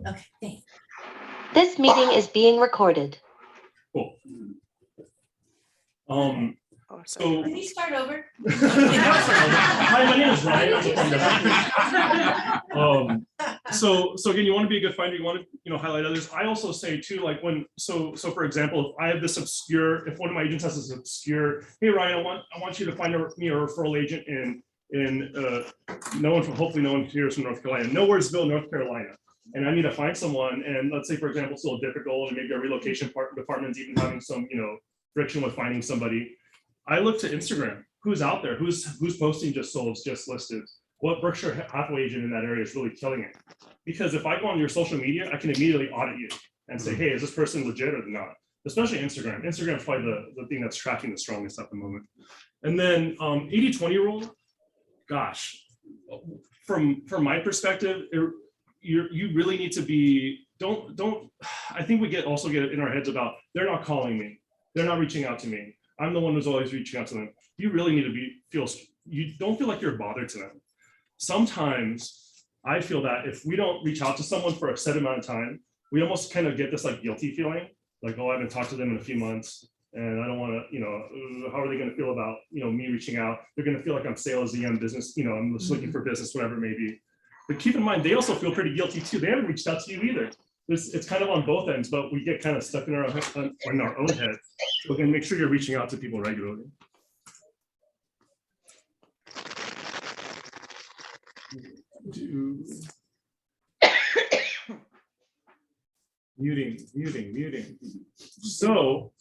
Okay, thanks. This meeting is being recorded. Cool. Can you start over? Hi, my name is Ryan. So again, you want to be a good finder. You want to highlight others. I also say too, like when so for example, if I have this obscure, if one of my agents has this obscure, hey Ryan, I want you to find me a referral agent in hopefully no one here is from North Carolina, Nowheresville, North Carolina. And I need to find someone, and let's say, for example, it's a little difficult, and maybe our relocation department's even having some, friction with finding somebody. I look to Instagram. Who's out there? Who's posting just sold, just listed? What Berkshire Hathaway agent in that area is really killing it? Because if I go on your social media, I can immediately audit you and say, hey, is this person legit or not? Especially Instagram. Instagram's probably the thing that's tracking the strongest at the moment. And then 80-20 rule. Gosh, from my perspective, you really need to be, I think we also get it in our heads about, they're not calling me, they're not reaching out to me, I'm the one who's always reaching out to them. You really need to you don't feel like you're bothered to them. Sometimes I feel that if we don't reach out to someone for a set amount of time, we almost kind of get this like guilty feeling, like, oh, I haven't talked to them in a few months, and I don't want to, how are they going to feel about, me reaching out? They're going to feel like I'm salesy, I'm business, I'm just looking for business, whatever it may be. But keep in mind, they also feel pretty guilty too. They haven't reached out to you either. It's kind of on both ends, but we get kind of stuck in our own head. We're going to make sure you're reaching out to people regularly. Muting. So,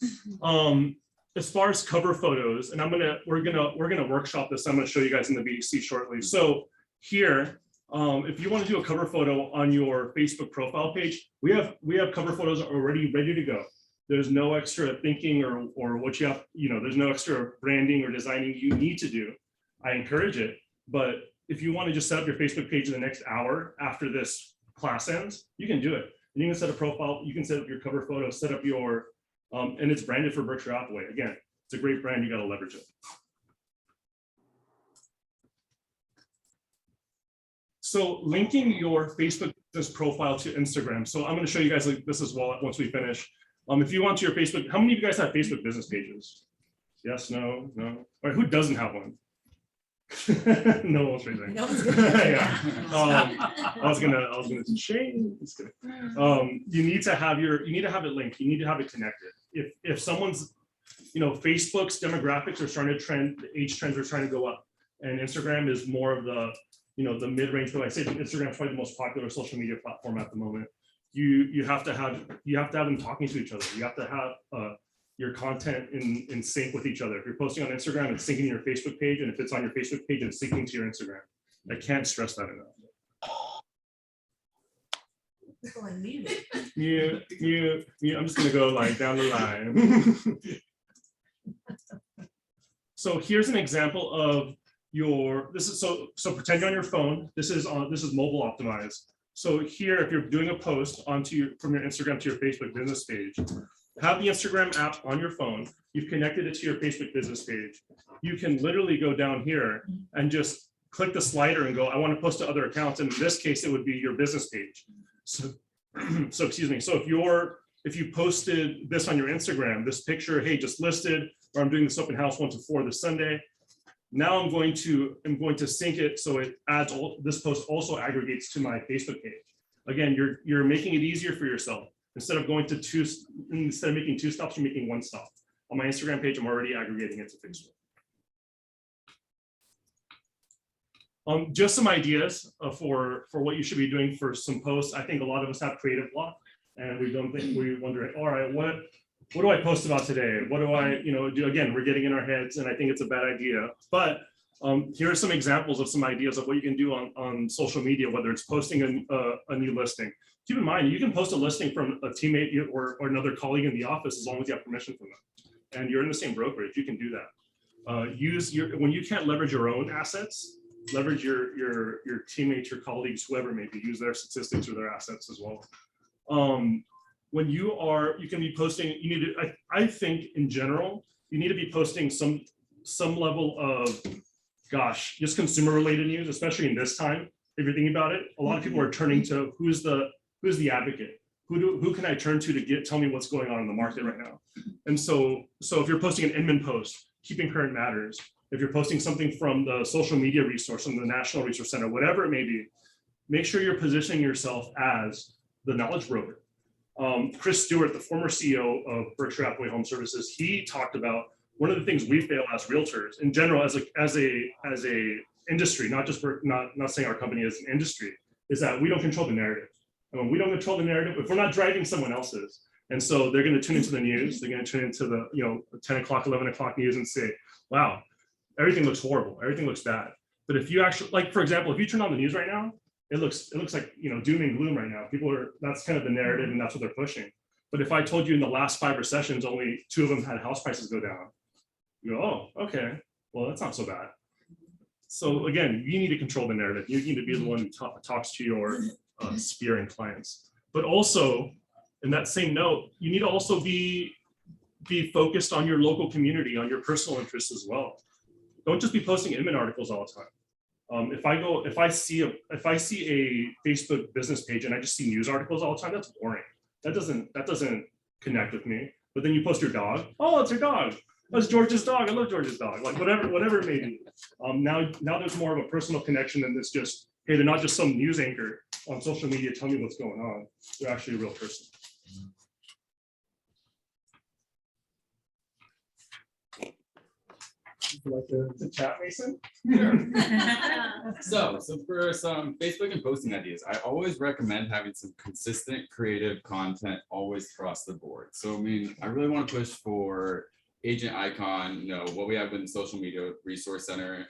as far as cover photos, and we're gonna workshop this. I'm gonna show you guys in the BDC shortly. So here, if you want to do a cover photo on your Facebook profile page, we have cover photos already ready to go. There's no extra thinking or what you have, there's no extra branding or designing you need to do. I encourage it, but if you want to just set up your Facebook page in the next hour after this class ends, you can do it. You can set a profile, you can set up your cover photo, set up your, and it's branded for Berkshire Hathaway. Again, it's a great brand, you got to leverage it. So linking your Facebook business profile to Instagram. So I'm going to show you guys this as well once we finish. If you want to your Facebook, how many of you guys have Facebook business pages? Yes, no. All right, who doesn't have one? No one's raising. Yeah. I was gonna shame. You need to have it linked. You need to have it connected. If someone's, Facebook's demographics are starting to trend, the age trends are trying to go up, and Instagram is more of the the mid-range, but I say Instagram is probably the most popular social media platform at the moment. You have to have them talking to each other. You have to have your content in sync with each other. If you're posting on Instagram, it's syncing to your Facebook page, and if it's on your Facebook page, it's syncing to your Instagram. I can't stress that enough. Mute. I'm just gonna go like down the line. So here's an example of so pretend you're on your phone. This is mobile optimized. So here, if you're doing a post from your Instagram to your Facebook business page, have the Instagram app on your phone. You've connected it to your Facebook business page. You can literally go down here and just click the slider and go, I want to post to other accounts. And in this case, it would be your business page. So excuse me. So if you posted this on your Instagram, this picture, hey, just listed, or I'm doing this open house 1 to 4 this Sunday. Now I'm going to sync it so it adds this post also aggregates to my Facebook page. Again, you're making it easier for yourself. Instead of making 2 stops, you're making 1 stop. On my Instagram page, I'm already aggregating it to Facebook. Just some ideas for what you should be doing for some posts. I think a lot of us have creative block, and we wonder, all right, what do I post about today? What do I do? Again, we're getting in our heads, and I think it's a bad idea. But here are some examples of some ideas of what you can do on social media, whether it's posting a new listing. Keep in mind, you can post a listing from a teammate or another colleague in the office as long as you have permission from them. And you're in the same brokerage, you can do that. When you can't leverage your own assets, leverage your teammates, your colleagues, whoever maybe, use their statistics or their assets as well. When you can be posting, I think in general, you need to be posting some level of, just consumer related news, especially in this time. If you're thinking about it, a lot of people are turning to who's the Who's the advocate? Who can I turn to tell me what's going on in the market right now? And so if you're posting an Inman post, keeping current matters. If you're posting something from the social media resource, from the National Resource Center, whatever it may be, make sure you're positioning yourself as the knowledge broker. Chris Stewart, the former CEO of Berkshire Hathaway Home Services, he talked about one of the things we fail as realtors in general, as a industry, not saying our company is an industry, is that we don't control the narrative. And when we don't control the narrative, if we're not driving, someone else's. And so they're going to tune into the news. They're going to tune into the 10 o'clock, 11 o'clock news and say, wow, everything looks horrible. Everything looks bad. But if you actually, like, for example, if you turn on the news right now, it looks like, doom and gloom right now. That's kind of the narrative and that's what they're pushing. But if I told you in the last 5 recessions, only 2 of them had house prices go down, you go, oh, okay, well, that's not so bad. So again, you need to control the narrative. You need to be the one who talks to your sphere and clients. But also, in that same note, you need to also be focused on your local community, on your personal interests as well. Don't just be posting Inman articles all the time. If I see a Facebook business page and I just see news articles all the time, that's boring. That doesn't connect with me. But then you post your dog. Oh, it's your dog. That's George's dog. I love George's dog. Like whatever it may be. Now there's more of a personal connection than this just, hey, they're not just some news anchor on social media telling me what's going on. They're actually a real person. Like the chat, Mason? So for some Facebook and posting ideas, I always recommend having some consistent creative content always across the board. So I mean, I really want to push for Agent Icon, what we have in the Social Media Resource Center.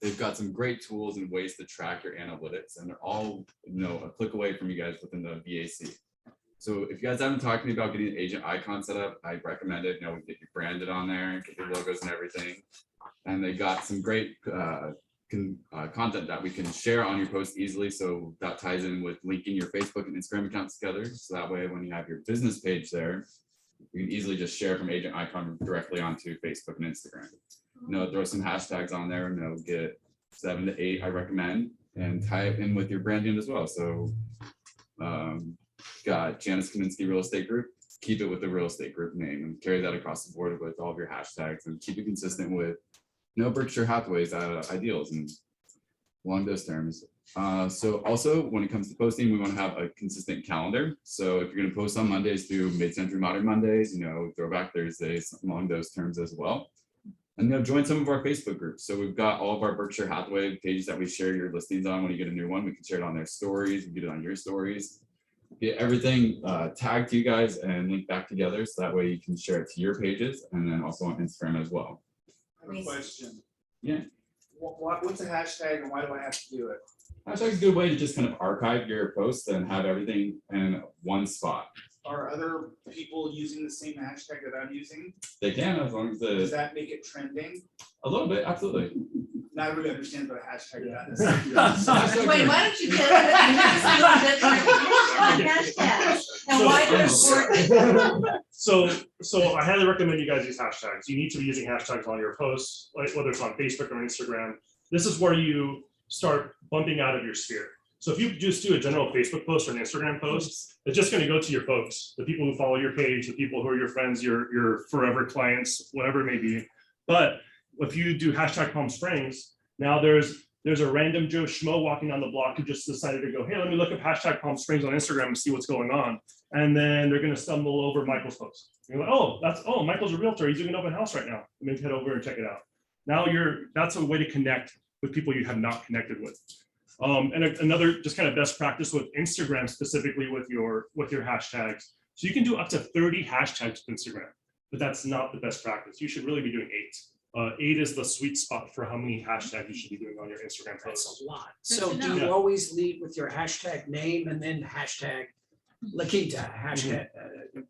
They've got some great tools and ways to track your analytics, and they're all a click away from you guys within the VAC. So if you guys haven't talked to me about getting an Agent Icon set up, I recommend it. We get you branded on there, get your logos and everything. And they got some great content that we can share on your post easily. So that ties in with linking your Facebook and Instagram accounts together. So that way, when you have your business page there, you can easily just share from Agent Icon directly onto Facebook and Instagram. Throw some hashtags on there and get 7 to 8, I recommend, and tie it in with your branding as well. So got Janice Kaminsky Real Estate Group. Keep it with the real estate group name and carry that across the board with all of your hashtags and keep it consistent with Berkshire Hathaway's ideals and along those terms. So also when it comes to posting, we want to have a consistent calendar. So if you're going to post on Mondays, do Mid-Century Modern Mondays, Throwback Thursdays, along those terms as well. And join some of our Facebook groups. So we've got all of our Berkshire Hathaway pages that we share your listings on. When you get a new one, we can share it on their stories. We get it on your stories. Get everything tagged to you guys and linked back together. So that way you can share it to your pages and then also on Instagram as well. I have a question. Yeah. What's a hashtag and why do I have to do it? Hashtag is a good way to just kind of archive your posts and have everything in one spot. Are other people using the same hashtag that I'm using? They can, as long as Does that make it trending? a little bit, absolutely. Not really understand what a hashtag is. Wait, why don't you tell hashtags? And why they're important? So I highly recommend you guys use hashtags. You need to be using hashtags on your posts, like whether it's on Facebook or Instagram. This is where you start bumping out of your sphere. So if you just do a general Facebook post or an Instagram post, it's just going to go to your folks, the people who follow your page, the people who are your friends, your forever clients, whatever it may be. But if you do hashtag Palm Springs, now there's a random Joe Schmo walking down the block who just decided to go, hey, let me look up hashtag Palm Springs on Instagram and see what's going on. And then they're going to stumble over Michael's post. You're like, oh, Michael's a realtor. He's doing an open house right now. Let me head over and check it out. Now that's a way to connect with people you have not connected with. And another just kind of best practice with Instagram, specifically with your hashtags. So you can do up to 30 hashtags with Instagram, but that's not the best practice. You should really be doing 8. 8 is the sweet spot for how many hashtags you should be doing on your Instagram posts. That's a lot. So do you always lead with your hashtag name and then hashtag La Quinta, hashtag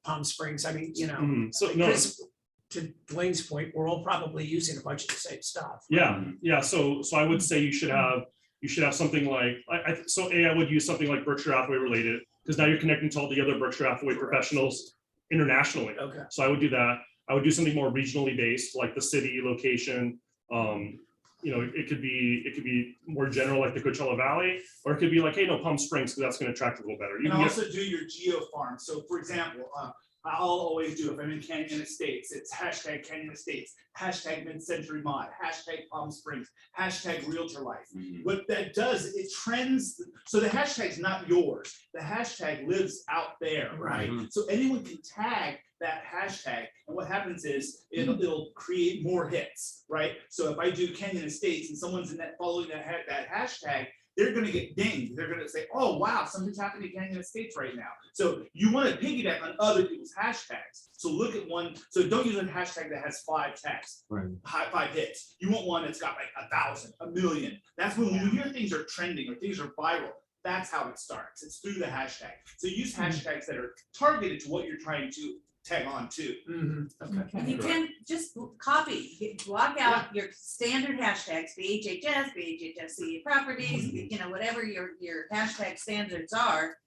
Palm Springs? I mean, So no. because to Dwayne's point, we're all probably using a bunch of the same stuff. Yeah. So I would say you should have something like I would use something like Berkshire Hathaway related, because now you're connecting to all the other Berkshire Hathaway professionals internationally. Okay. So I would do that. I would do something more regionally based, like the city, location. it could be more general like the Coachella Valley, or it could be like, hey, no, Palm Springs, because that's going to attract a little better. You And can get- also do your geo farm. So for example, I'll always do, if I'm in Canyon Estates, it's hashtag Canyon Estates, hashtag mid-century mod, hashtag Palm Springs, hashtag realtor life. Mhm. What that does, it trends, so the hashtag's not yours, the hashtag lives out there, right? So anyone can tag that hashtag, and what happens is it'll create more hits, right? So if I do Canyon Estates and someone's in that following that hashtag, they're gonna get dinged. They're gonna say, oh, wow, something's happening in Canyon Estates right now. So you wanna piggyback on other people's hashtags. So look at one, so don't use a hashtag that has 5 tags, Right. 5 hits. You want one that's got like 1,000, 1,000,000. That's when you hear things are trending or things are viral. That's how it starts. It's through the hashtag. So use hashtags that are targeted to what you're trying to tag on to. You can just copy, block out your standard hashtags, BHHS, BHHSC properties, whatever your hashtag standards are.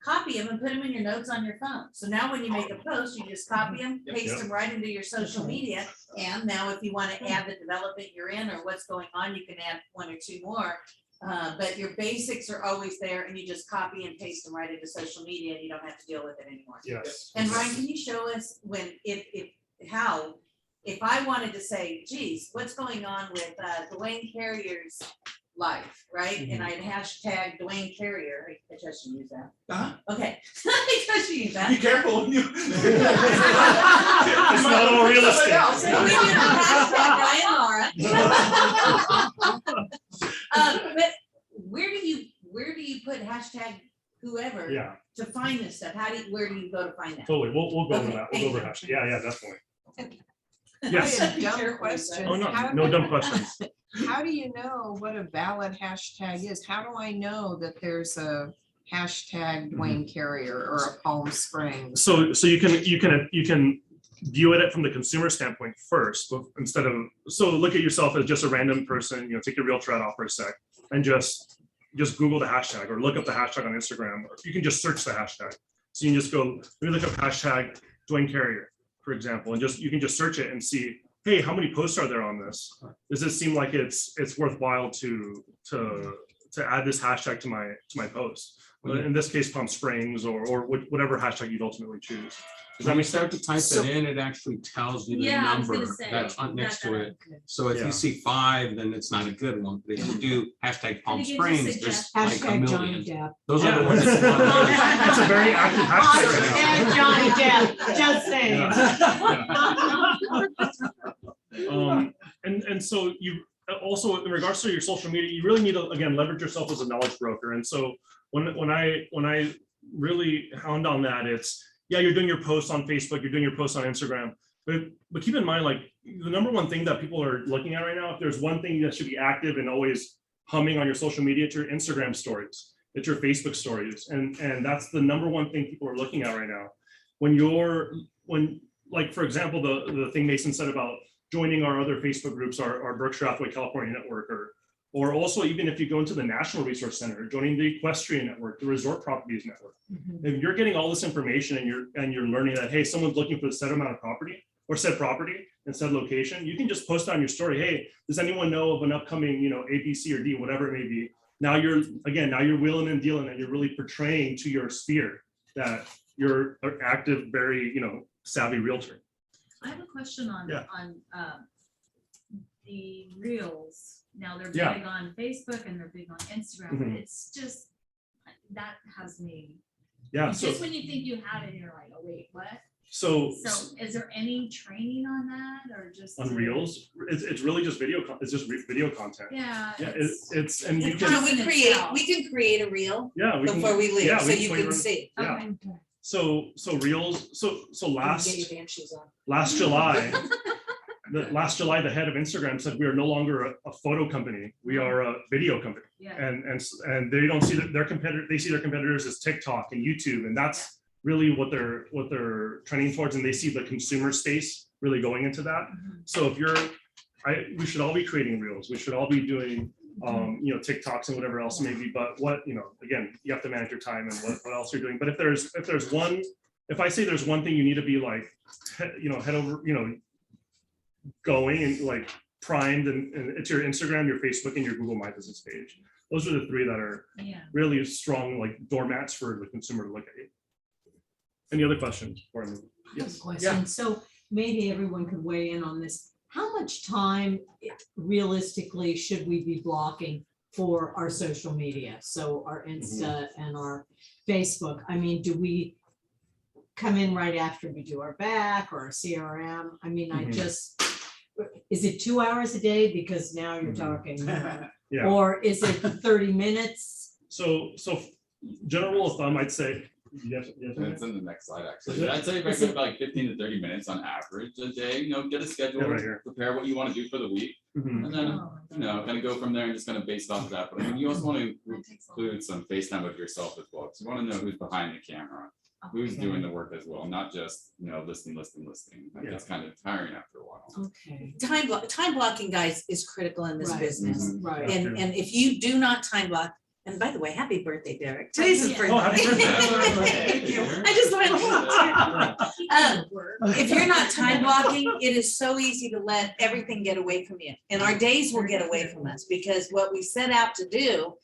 Copy them and put them in your notes on your phone. So now when you make a post, you just copy them, paste them right into your social media. And now if you want to add the development you're in or what's going on, you can add 1 or 2 more. But your basics are always there and you just copy and paste them right into social media and you don't have to deal with it anymore. Yes. And Ryan, can you show us if I wanted to say, geez, what's going on with Dwayne Carrier's life, right? And I'd hashtag Dwayne Carrier. I just use that. Uh-huh. Okay. I just use Be that. careful. It's not all real estate. So we do the hashtag Ryan Laura. But where do you put hashtag whoever Yeah, to find this stuff? Where do you go to find that? totally. We'll go over Okay, that. We'll go over thank hashtag. Yeah, definitely. I Yes. have a Be dumb careful with question. that. Oh, no, How- no dumb questions. How do you know what a valid hashtag is? How do I know that there's a hashtag Dwayne Carrier or a Palm Springs? So you can view it from the consumer standpoint first, instead of, so look at yourself as just a random person, take your realtor hat off for a sec and just Google the hashtag or look up the hashtag on Instagram, or you can just search the hashtag. So you can just go, let me look up hashtag Dwayne Carrier, for example, and you can just search it and see, hey, how many posts are there on this? Does it seem like it's worthwhile to add this hashtag to my post? In this case, Palm Springs or whatever hashtag you'd ultimately choose. Does that When you make start sense? to type it in, it actually tells you the Yeah, I was gonna number say, that's next to it. So if Yeah. you see 5, then it's not a good one. But if you do hashtag Palm it gives you Springs, there's suggestions. like a Hashtag Johnny million. Depp. Those Yeah. are the ones that you want to use. It's a very active hashtag right now. Hashtag Johnny Depp, just saying. And so you also, in regards to your social media, you really need to, again, leverage yourself as a knowledge broker. And so when I really hound on that, it's, yeah, you're doing your posts on Facebook, you're doing your posts on Instagram, but keep in mind, like, the number one thing that people are looking at right now, if there's one thing that should be active and always humming on your social media, it's your Instagram stories, it's your Facebook stories. And that's the number one thing people are looking at right now. When like, for example, the thing Mason said about joining our other Facebook groups, our Berkshire Hathaway California network, or also even if you go into the National Resource Center, joining the Equestrian Network, the Resort Properties Network. If you're getting all this information and you're learning that, hey, someone's looking for the set amount of property or said property and said location, you can just post on your story, hey, does anyone know of an upcoming, A, B, C, or D, whatever it may be. Now you're wheeling and dealing, and you're really portraying to your sphere that you're an active, very, savvy realtor. I have a question on Yeah. The reels. Now they're Yeah. big on Facebook and they're big on Instagram, but it's just, that has me. Yeah, Just when you think you have it, you're like, oh, wait, what? so So is there any training on that or just? on Reels, it's really just video, it's just video content. Yeah. Yeah, it's, and you It's can, kind Can we can create a reel yeah. we can- before we leave, yeah, so we you play can around- see. Yeah. Okay. So Reels, so Get your damn shoes on. last July, the head of Instagram said we are no longer a photo company, we are a video company. Yeah. And they don't see their competitor, they see their competitors as TikTok and YouTube, and that's really what they're trending towards, and they see the consumer space really going into that. So if we should all be creating reels, we should all be doing TikToks and whatever else maybe, but again, you have to manage your time and what else you're doing. But if I say there's one thing you need to be like, head over, going and like primed, and it's your Instagram, your Facebook, and your Google My Business page. Those are the three that are Yeah. really strong, like doormats for the consumer to look at you. Any other questions for me? Yes. Question. So maybe everyone could weigh in on this. How much time realistically should we be blocking for our social media? So our Insta and our Facebook. I mean, do we come in right after we do our back or our CRM? I mean, is it 2 hours a day? Because now you're talking, Yeah. or is it 30 minutes? So general rule of thumb, I'd say, yes. And it's in the next slide, Is actually. it? I'd say recommend like 15 to 30 minutes on average a day, you know, get a schedule, Yeah, right here. prepare what you want to do for the week, Mhm. and then, Oh, you know, kind of go from there and just kind of based off of that. But I mean, you also want to that takes a lot. include some FaceTime of yourself as well. So you want to know who's behind the camera, who's Okay. doing the work as well, not just, you know, listing. Like, Yeah. it's kind of tiring after a while. Okay. Time blocking, guys, is critical in this Right. business. Right. And if you do not time block, and by the way, happy birthday, Derek. Today's his Yeah. birthday. Oh, happy Thank you. I just went. If you're not time blocking, it is so easy to let everything get away from you. And our days will get away from us because what we set out to do,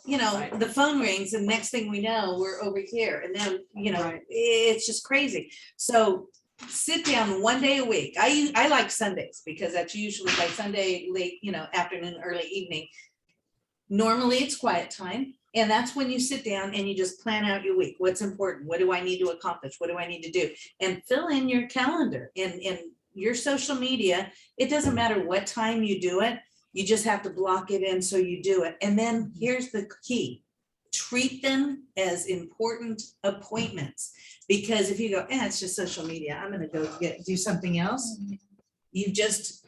you know, the phone rings and next thing we know, we're over here. And then, you know, Right. it's just crazy. So sit down one day a week. I like Sundays because that's usually by Sunday, late, you know, afternoon, early evening. Normally it's quiet time. And that's when you sit down and you just plan out your week. What's important? What do I need to accomplish? What do I need to do? And fill in your calendar and your social media. It doesn't matter what time you do it. You just have to block it in so you do it. And then here's the key. Treat them as important appointments. Because if you go, it's just social media, I'm gonna go do something else. You just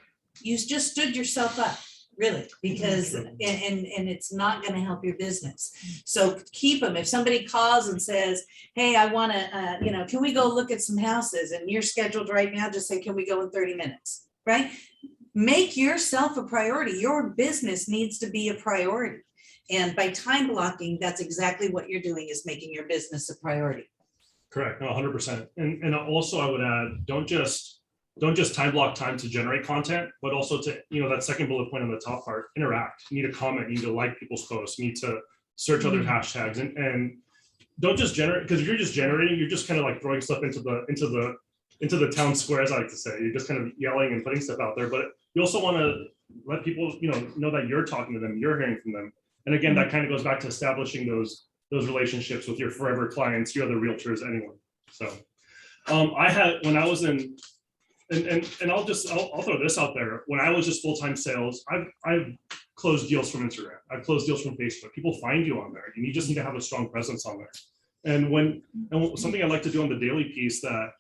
stood yourself up, really, because and it's not gonna help your business. So keep them. If somebody calls and says, hey, I wanna, you know, can we go look at some houses? And you're scheduled right now, just say, can we go in 30 minutes, right? Make yourself a priority. Your business needs to be a priority. And by time blocking, that's exactly what you're doing, is making your business a priority. Correct, no, 100%. And also I would add, don't just time block time to generate content, but also to, you know, that second bullet point on the top part, interact. You need to comment, you need to like people's posts, you need to search other hashtags, and don't just generate, because if you're just generating, you're just kind of like throwing stuff into the town square, as I like to say. You're just kind of yelling and putting stuff out there, but you also want to let people, you know that you're talking to them, you're hearing from them. And again, that kind of goes back to establishing those relationships with your forever clients, your other realtors, anyone. So I had, when I was in, and I'll throw this out there. When I was just full-time sales, I've closed deals from Instagram. I've closed deals from Facebook. People find you on there, and you just need to have a strong presence on there. And something I like to do on the daily piece that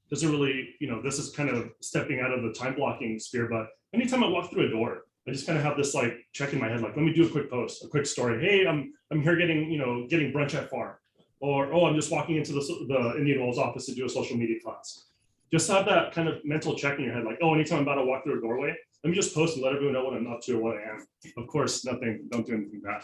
doesn't really, you know, this is kind of stepping out of the time blocking sphere, but anytime I walk through a door, I just kind of have this like check in my head, like, let me do a quick post, a quick story. Hey, I'm here getting brunch at farm, or, oh, I'm just walking into the Indian Wells office to do a social media class. Just have that kind of mental check in your head, like, oh, anytime I'm about to walk through a doorway, let me just post and let everyone know what I'm up to or what I am. Of course, don't do anything bad.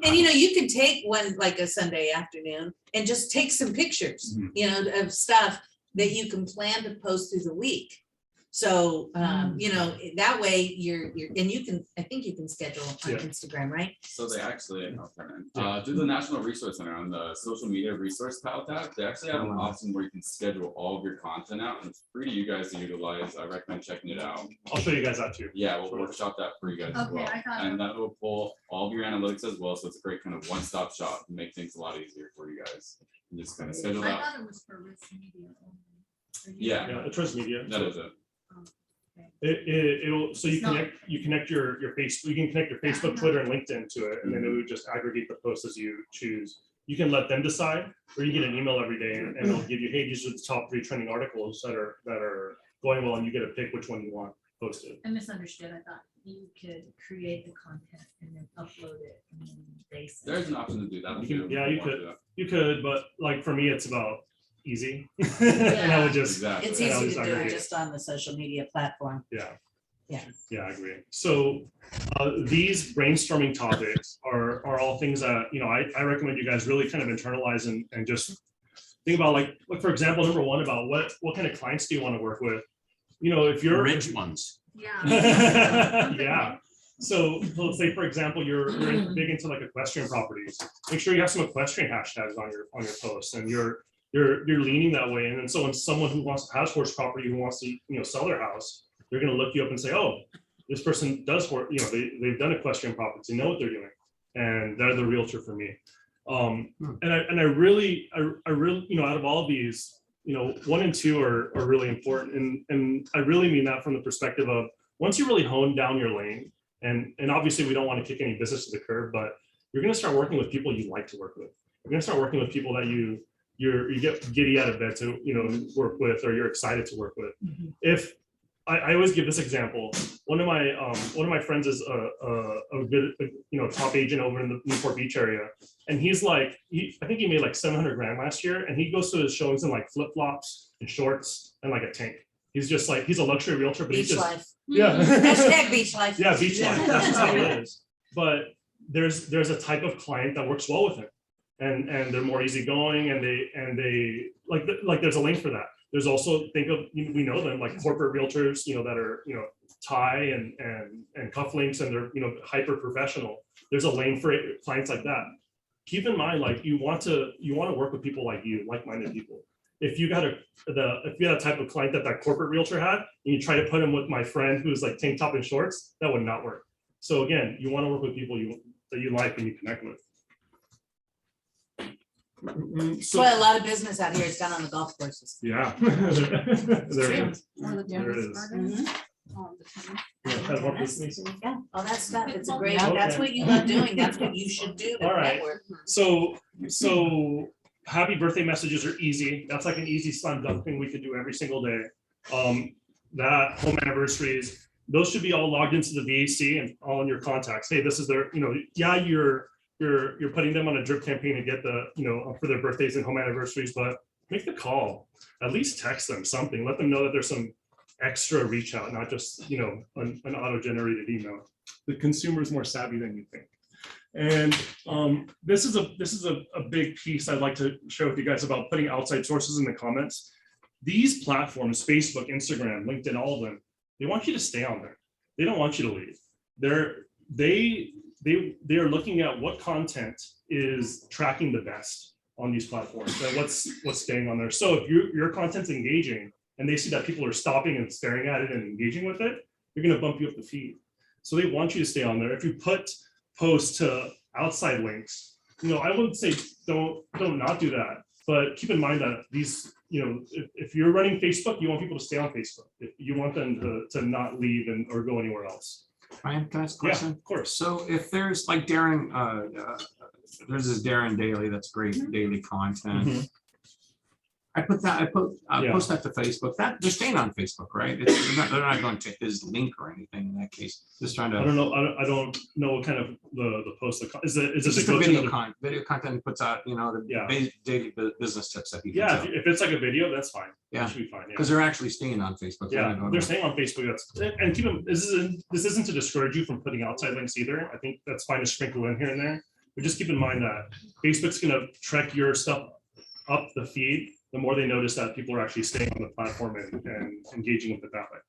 And you know, you can take one like a Sunday afternoon and just take some pictures, you know, of stuff that you can plan to post through the week. So, you know, that way you're, and you can, I think you can schedule on Instagram, right? So they actually, through the National Resource Center on the social media resource pile tab, they actually have an option where you can schedule all of your content out, and it's free to you guys to utilize. I recommend checking it out. I'll show you guys that too. Yeah, we'll workshop that for you guys as Okay, well. I thought- And that will pull all of your analytics as well. So it's a great kind of one-stop shop and make things a lot easier for you guys. And just kind of schedule I out. thought it was for risk media only. Yeah. Yeah, the trust media. That is it. It'll, so you It's not- connect your Facebook, you can connect your Facebook, Twitter, and LinkedIn to it, and then it would just aggregate the posts as you choose. You can let them decide, or you get an email every day and it'll give you, hey, these are the top 3 trending articles that are going well, and you get to pick which one you want posted. I misunderstood. I thought you could create the content and then upload it and then they. send There's it. an option to do that. You can- too, yeah, if you want could. to. You could, but like for me, it's about easy. And I would just, Exactly. It's Yeah, easy it's to do it aggregate. just on the social media platform. yeah. Yeah. Yeah, I agree. So these brainstorming topics are all things that, you know, I recommend you guys really kind of internalize and just think about, like for example, number one, about what kind of clients do you want to work with? you know, if you're Rich ones. Yeah. yeah. So let's say, for example, you're big into like equestrian properties. Make sure you have some equestrian hashtags on your posts, and you're leaning that way. And then so when someone who has horse property who wants to sell their house, they're going to look you up and say, oh, this person does they've done equestrian properties, they know what they're doing, and they're the realtor for me. And I really out of all of these, 1 and 2 are really important, and I really mean that from the perspective of once you really hone down your lane. And obviously we don't want to kick any business to the curb, but you're going to start working with people you like to work with. You're going to start working with people that you get giddy out of bed to work with, or you're excited to work with. If I always give this example, one of my friends is a good top agent over in the Newport Beach area, and he's like I think he made like 700 grand last year, and he goes to his showings in like flip flops and shorts and like a tank. He's just like, he's a luxury realtor, but he's Beach just life. yeah. Hashtag beach life. Yeah, beach life. That's just how it is. But there's a type of client that works well with him, and they're more easygoing, and they like there's a lane for that. There's also, we know them like corporate realtors, that are tie and cufflinks, and they're hyper professional. There's a lane for clients like that. Keep in mind, like you want to work with people like you, like-minded people. If you had a type of client that corporate realtor had, and you try to put him with my friend who's like tank top and shorts, that would not work. So again, you want to work with people that you like and you connect with. That's why a lot of business out here is done on the golf courses. Yeah. There it is. Or the There it dentist is. garden. All the time. Yeah, kind of this piece. Yeah, all that stuff. It's a great, Okay. that's what you love doing. That's what you should do to All right. network. So happy birthday messages are easy. That's like an easy slam dunk thing we could do every single day. That home anniversaries, those should be all logged into the VAC and all in your contacts. Hey, this is their, you're putting them on a drip campaign to get the, for their birthdays and home anniversaries, but make the call, at least text them something, let them know that there's some extra reach out, not just, an auto-generated email. The consumer is more savvy than you think. And this is a big piece I'd like to share with you guys about putting outside sources in the comments. These platforms, Facebook, Instagram, LinkedIn, all of them, they want you to stay on there. They don't want you to leave. They are looking at what content is tracking the best on these platforms and what's staying on there. So if your content's engaging and they see that people are stopping and staring at it and engaging with it, they're going to bump you up the feed. So they want you to stay on there. If you put posts to outside links, I wouldn't say don't not do that, but keep in mind that these, if you're running Facebook, you want people to stay on Facebook. If you want them to not leave or go anywhere else. Ryan, can I ask a Yeah, question? of course. So if there's like Darren, there's this Darren Daily, that's great daily content. Mhm. I post that to Facebook. That they're staying on Facebook, right? They're not going to his link or anything in that case. Just trying to. I don't know. I don't know what kind of the post is it. Is It's it just a the go to video another- video content he puts out, the daily business tips that he puts Yeah, out. if it's like a video, that's fine. Yeah. That should be fine. Yeah. Because they're actually staying on Facebook. Yeah, not going they're to- staying on Facebook. And keep them. This isn't to discourage you from putting outside links either. I think that's fine to sprinkle in here and there. But just keep in mind that Facebook's going to trek your stuff up the feed. The more they notice that people are actually staying on the platform and engaging with it that way.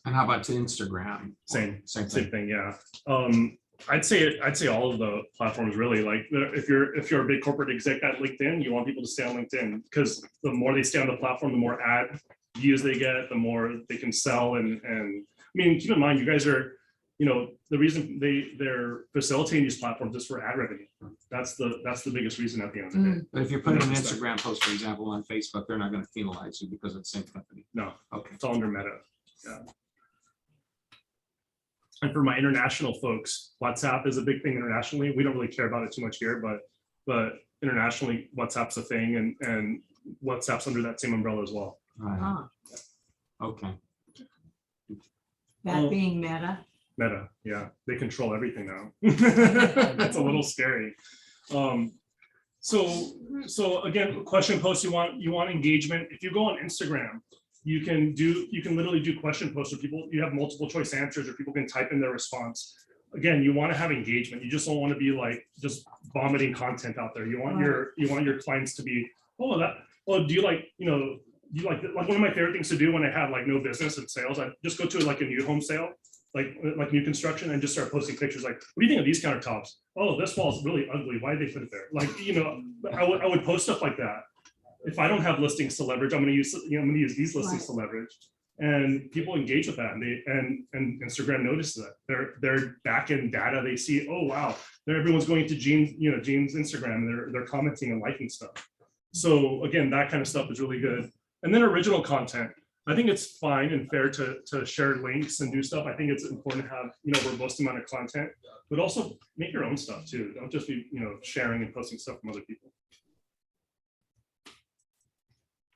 And how about to Instagram? Same thing. thing. Yeah. I'd say all of the platforms really, like if you're a big corporate exec at LinkedIn, you want people to stay on LinkedIn because the more they stay on the platform, the more ad views they get, the more they can sell. And I mean, keep in mind, you guys are, the reason they're facilitating these platforms is for ad revenue. That's the biggest reason at the end of the day. But if you're putting an Instagram post, for example, on Facebook, they're not going to penalize you because it's the same company. No, Okay. it's all under Meta. Yeah. And for my international folks, WhatsApp is a big thing internationally. We don't really care about it too much here, but internationally, WhatsApp's a thing, and WhatsApp's under that same umbrella as well. Right. Ah, Okay. that being Meta. Meta, yeah, they control everything now. That's a little scary. So again, question posts, you want engagement. If you go on Instagram, you can literally do question posts where people, you have multiple choice answers or people can type in their response. Again, you want to have engagement. You just don't want to be like just vomiting content out there. You want your clients to be, do you like, you like one of my favorite things to do when I have like no business and sales, I just go to like a new home sale, like new construction, and just start posting pictures like, what do you think of these countertops? Oh, this wall is really ugly. Why did they put it there? Like, I would post stuff like that. If I don't have listings to leverage, I'm going to use these listings to leverage, and people engage with that, and Instagram notices that they're back in data. They see, oh wow, everyone's going to Gene's Instagram, and they're commenting and liking stuff. So again, that kind of stuff is really good. And then original content. I think it's fine and fair to share links and do stuff. I think it's important to have, robust amount of content, but also make your own stuff too. Don't just be, sharing and posting stuff from other people.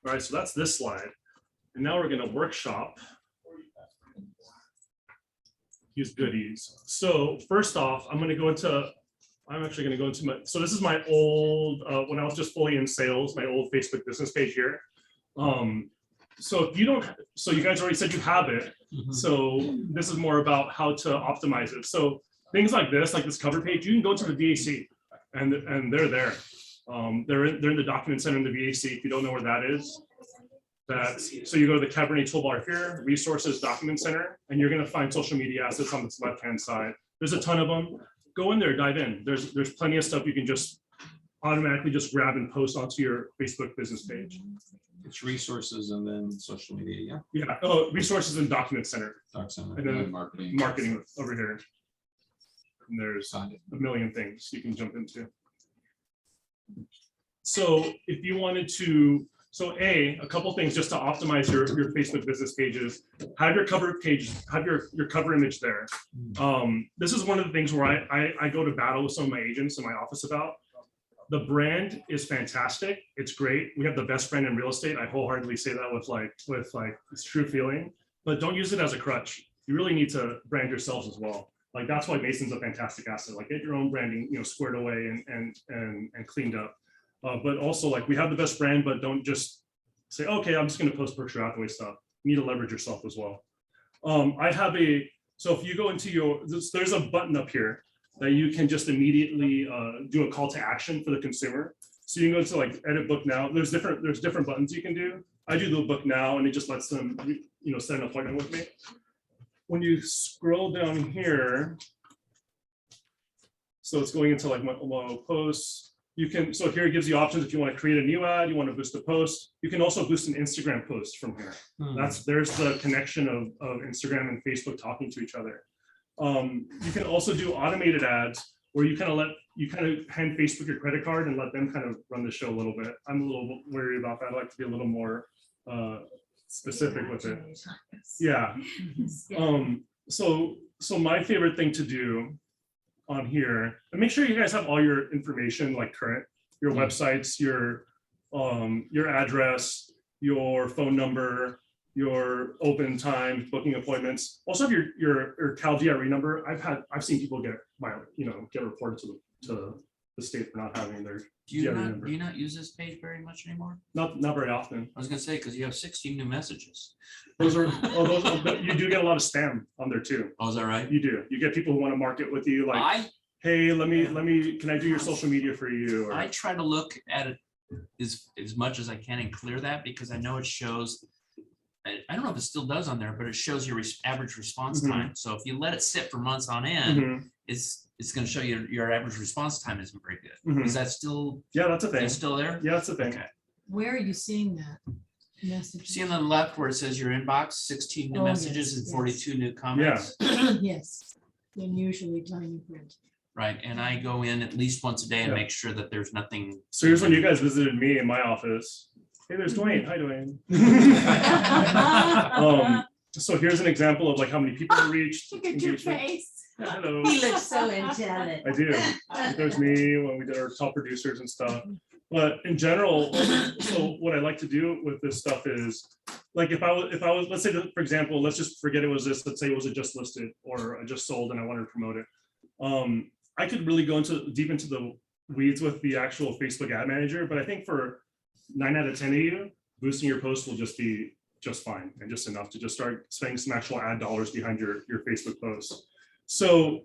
All right, so that's this slide. And now we're going to workshop use goodies. So first off, I'm actually going to go into so this is my old, when I was just fully in sales, my old Facebook business page here. So if you don't, so you guys already said you have it. So this is more about how to optimize it. So things like this cover page, you can go to the VAC and they're there. They're in the document center in the VAC. If you don't know where that is, so you go to the Cabernet toolbar here, resources, document center, and you're going to find social media assets on this left-hand side. There's a ton of them. Go in there, dive in. There's plenty of stuff you can just automatically just grab and post onto your Facebook business page. It's resources and then social media, yeah? Yeah, oh, resources and document center. Doc center. And then marketing over here. And there's a million things you can jump into. So if you wanted to, a couple things just to optimize your Facebook business pages, have your cover page, have your cover image there. This is one of the things where I go to battle with some of my agents in my office about. The brand is fantastic. It's great. We have the best brand in real estate. I wholeheartedly say that with it's true feeling, but don't use it as a crutch. You really need to brand yourselves as well. Like that's why Mason's a fantastic asset. Like get your own branding, squared away and cleaned up. But also like we have the best brand, but don't just say, okay, I'm just going to post Berkshire Hathaway stuff. You need to leverage yourself as well. So if you go into there's a button up here that you can just immediately do a call to action for the consumer. So you can go to like edit book now. There's different buttons you can do. I do the book now, and it just lets them, set an appointment with me. When you scroll down here, so it's going into like my posts. You can, so here it gives you options if you want to create a new ad, you want to boost a post. You can also boost an Instagram post from here. There's the connection of Instagram and Facebook talking to each other. You can also do automated ads where you kind of hand Facebook your credit card and let them kind of run the show a little bit. I'm a little worried about that. I like to be a little more specific with it. Yeah. So my favorite thing to do on here, and make sure you guys have all your information like current, your websites, your address, your phone number, your open time, booking appointments. Also have your Cal DRE number. I've seen people get reported to the state for not having their DRE number. Do you not use this page very much anymore? Not very often. I was gonna say, because you have 16 new messages. You do get a lot of spam on there too. Oh, is that right? You do. You get people who want to market with you like, hey, can I do your social media for you? I try to look at it as much as I can and clear that, because I know it shows, I don't know if it still does on there, but it shows your average response time. So if you let it sit for months on end, it's going to show you your average response time isn't very good. Is that still? Yeah, that's a thing. It's still there? Yeah, that's a thing. Okay. Where are you seeing that message? See on the left where it says your inbox, 16 new messages and 42 new comments. Yes, then usually tiny print. Right, and I go in at least once a day and make sure that there's nothing. So here's when you guys visited me in my office. Hey, there's Dwayne. Hi, Dwayne. So here's an example of like how many people reached. Look at your face. Hello. He looks so angelic. I do. There's me when we did our top producers and stuff. But in general, so what I like to do with this stuff is, like if I was, let's say, for example, let's just forget it was this. Let's say it was a just listed or a just sold, and I wanted to promote it. I could really go deep into the weeds with the actual Facebook ad manager, but I think for 9 out of 10 of you, boosting your post will just be just fine and just enough to just start spending some actual ad dollars behind your Facebook posts. So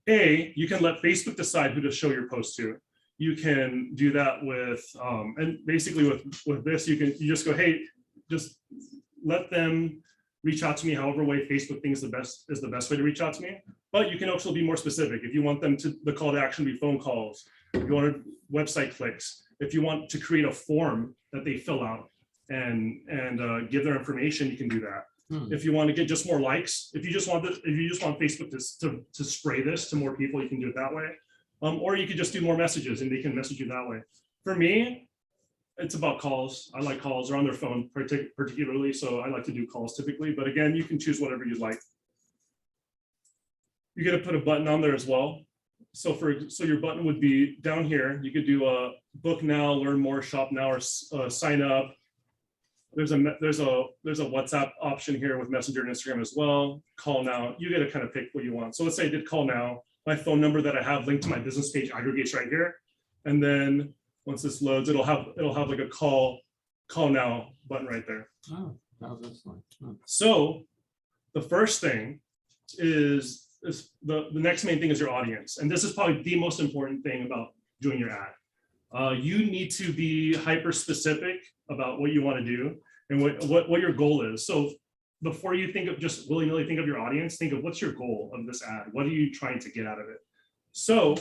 you can let Facebook decide who to show your post to. You can do that with, and basically with this, you just go, hey, just let them reach out to me however way Facebook thinks is the best way to reach out to me. But you can also be more specific. If you want them to, the call to action be phone calls, if you want website clicks, if you want to create a form that they fill out and give their information, you can do that. If you want to get just more likes, if you just want Facebook to spray this to more people, you can do it that way. Or you could just do more messages and they can message you that way. For me, it's about calls. I like calls. They're on their phone particularly, so I like to do calls typically. But again, you can choose whatever you like. You're gonna put a button on there as well. So your button would be down here. You could do a book now, learn more, shop now, or sign up. There's a WhatsApp option here with Messenger and Instagram as well. Call now. You get to kind of pick what you want. So let's say I did call now. My phone number that I have linked to my business page aggregates right here, and then once this loads, it'll have like a call now button right there. Oh, that's fine. Oh. So the first thing is the next main thing is your audience, and this is probably the most important thing about doing your ad. You need to be hyper specific about what you want to do and what your goal is. So before you think of just willy-nilly think of your audience, think of what's your goal of this ad. What are you trying to get out of it? So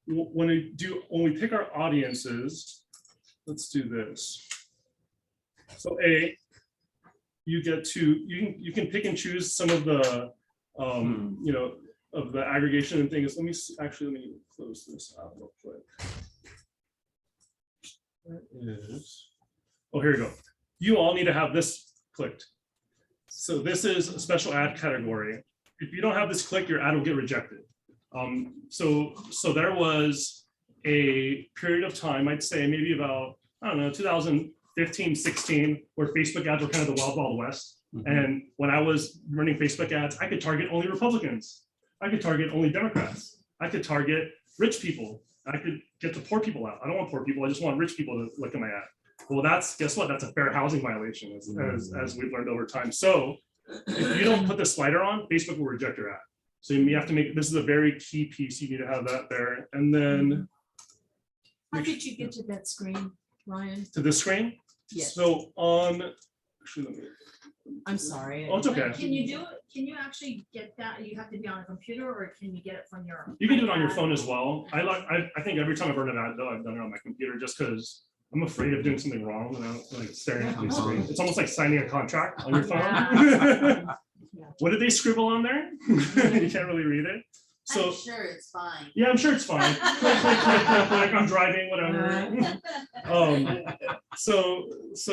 when we pick our audiences, let's do this. So you can pick and choose some of the of the aggregation and things. Let me close this out real quick. That is, here we go. You all need to have this clicked. So this is a special ad category. If you don't have this clicked, your ad will get rejected. So there was a period of time, I'd say maybe about, I don't know, 2015, 16, where Facebook ads were kind of the wild, wild west. And when I was running Facebook ads, I could target only Republicans. I could target only Democrats. I could target rich people. I could get the poor people out. I don't want poor people. I just want rich people to look at my ad. Well, guess what? That's a fair housing violation, as we've learned over time. So if you don't put the slider on, Facebook will reject your ad. So you have to make, this is a very key piece. You need to have that there. And then. How did you get to that screen, Ryan? To this screen? Yes. So actually, let me. I'm sorry. Oh, it's okay. Can you do it? Can you actually get that? You have to be on a computer, or can you get it from your? You can do it on your phone as well. I think every time I've run an ad though, I've done it on my computer just because I'm afraid of doing something wrong without like staring at the screen. It's almost like signing a contract on your phone. What did they scribble on there? You can't really read it. So I'm sure it's fine. Yeah, I'm sure it's fine. Click, click, click, click, click. I'm driving, whatever. So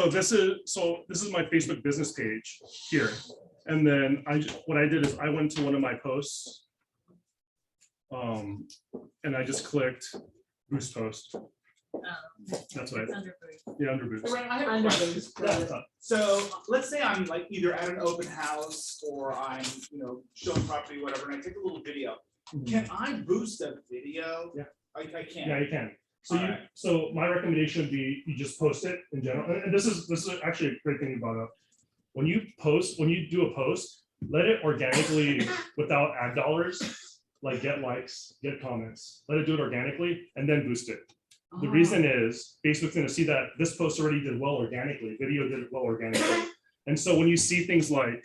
this is my Facebook business page here, and then what I did is I went to one of my posts, and I just clicked boost post. That's what I did. Under boost. Yeah, under boost. Right, I have a question. So let's say I'm like either at an open house or I'm showing property, whatever, and I take a little video. Can I boost a video? Yeah. I can. Yeah, you can. So my recommendation would be you just post it in general. And this is actually a great thing you brought up. When you do a post, let it organically without ad dollars, like get likes, get comments, let it do it organically and then boost it. The reason is Facebook's going to see that this post already did well organically, video did well organically. And so when you see things like,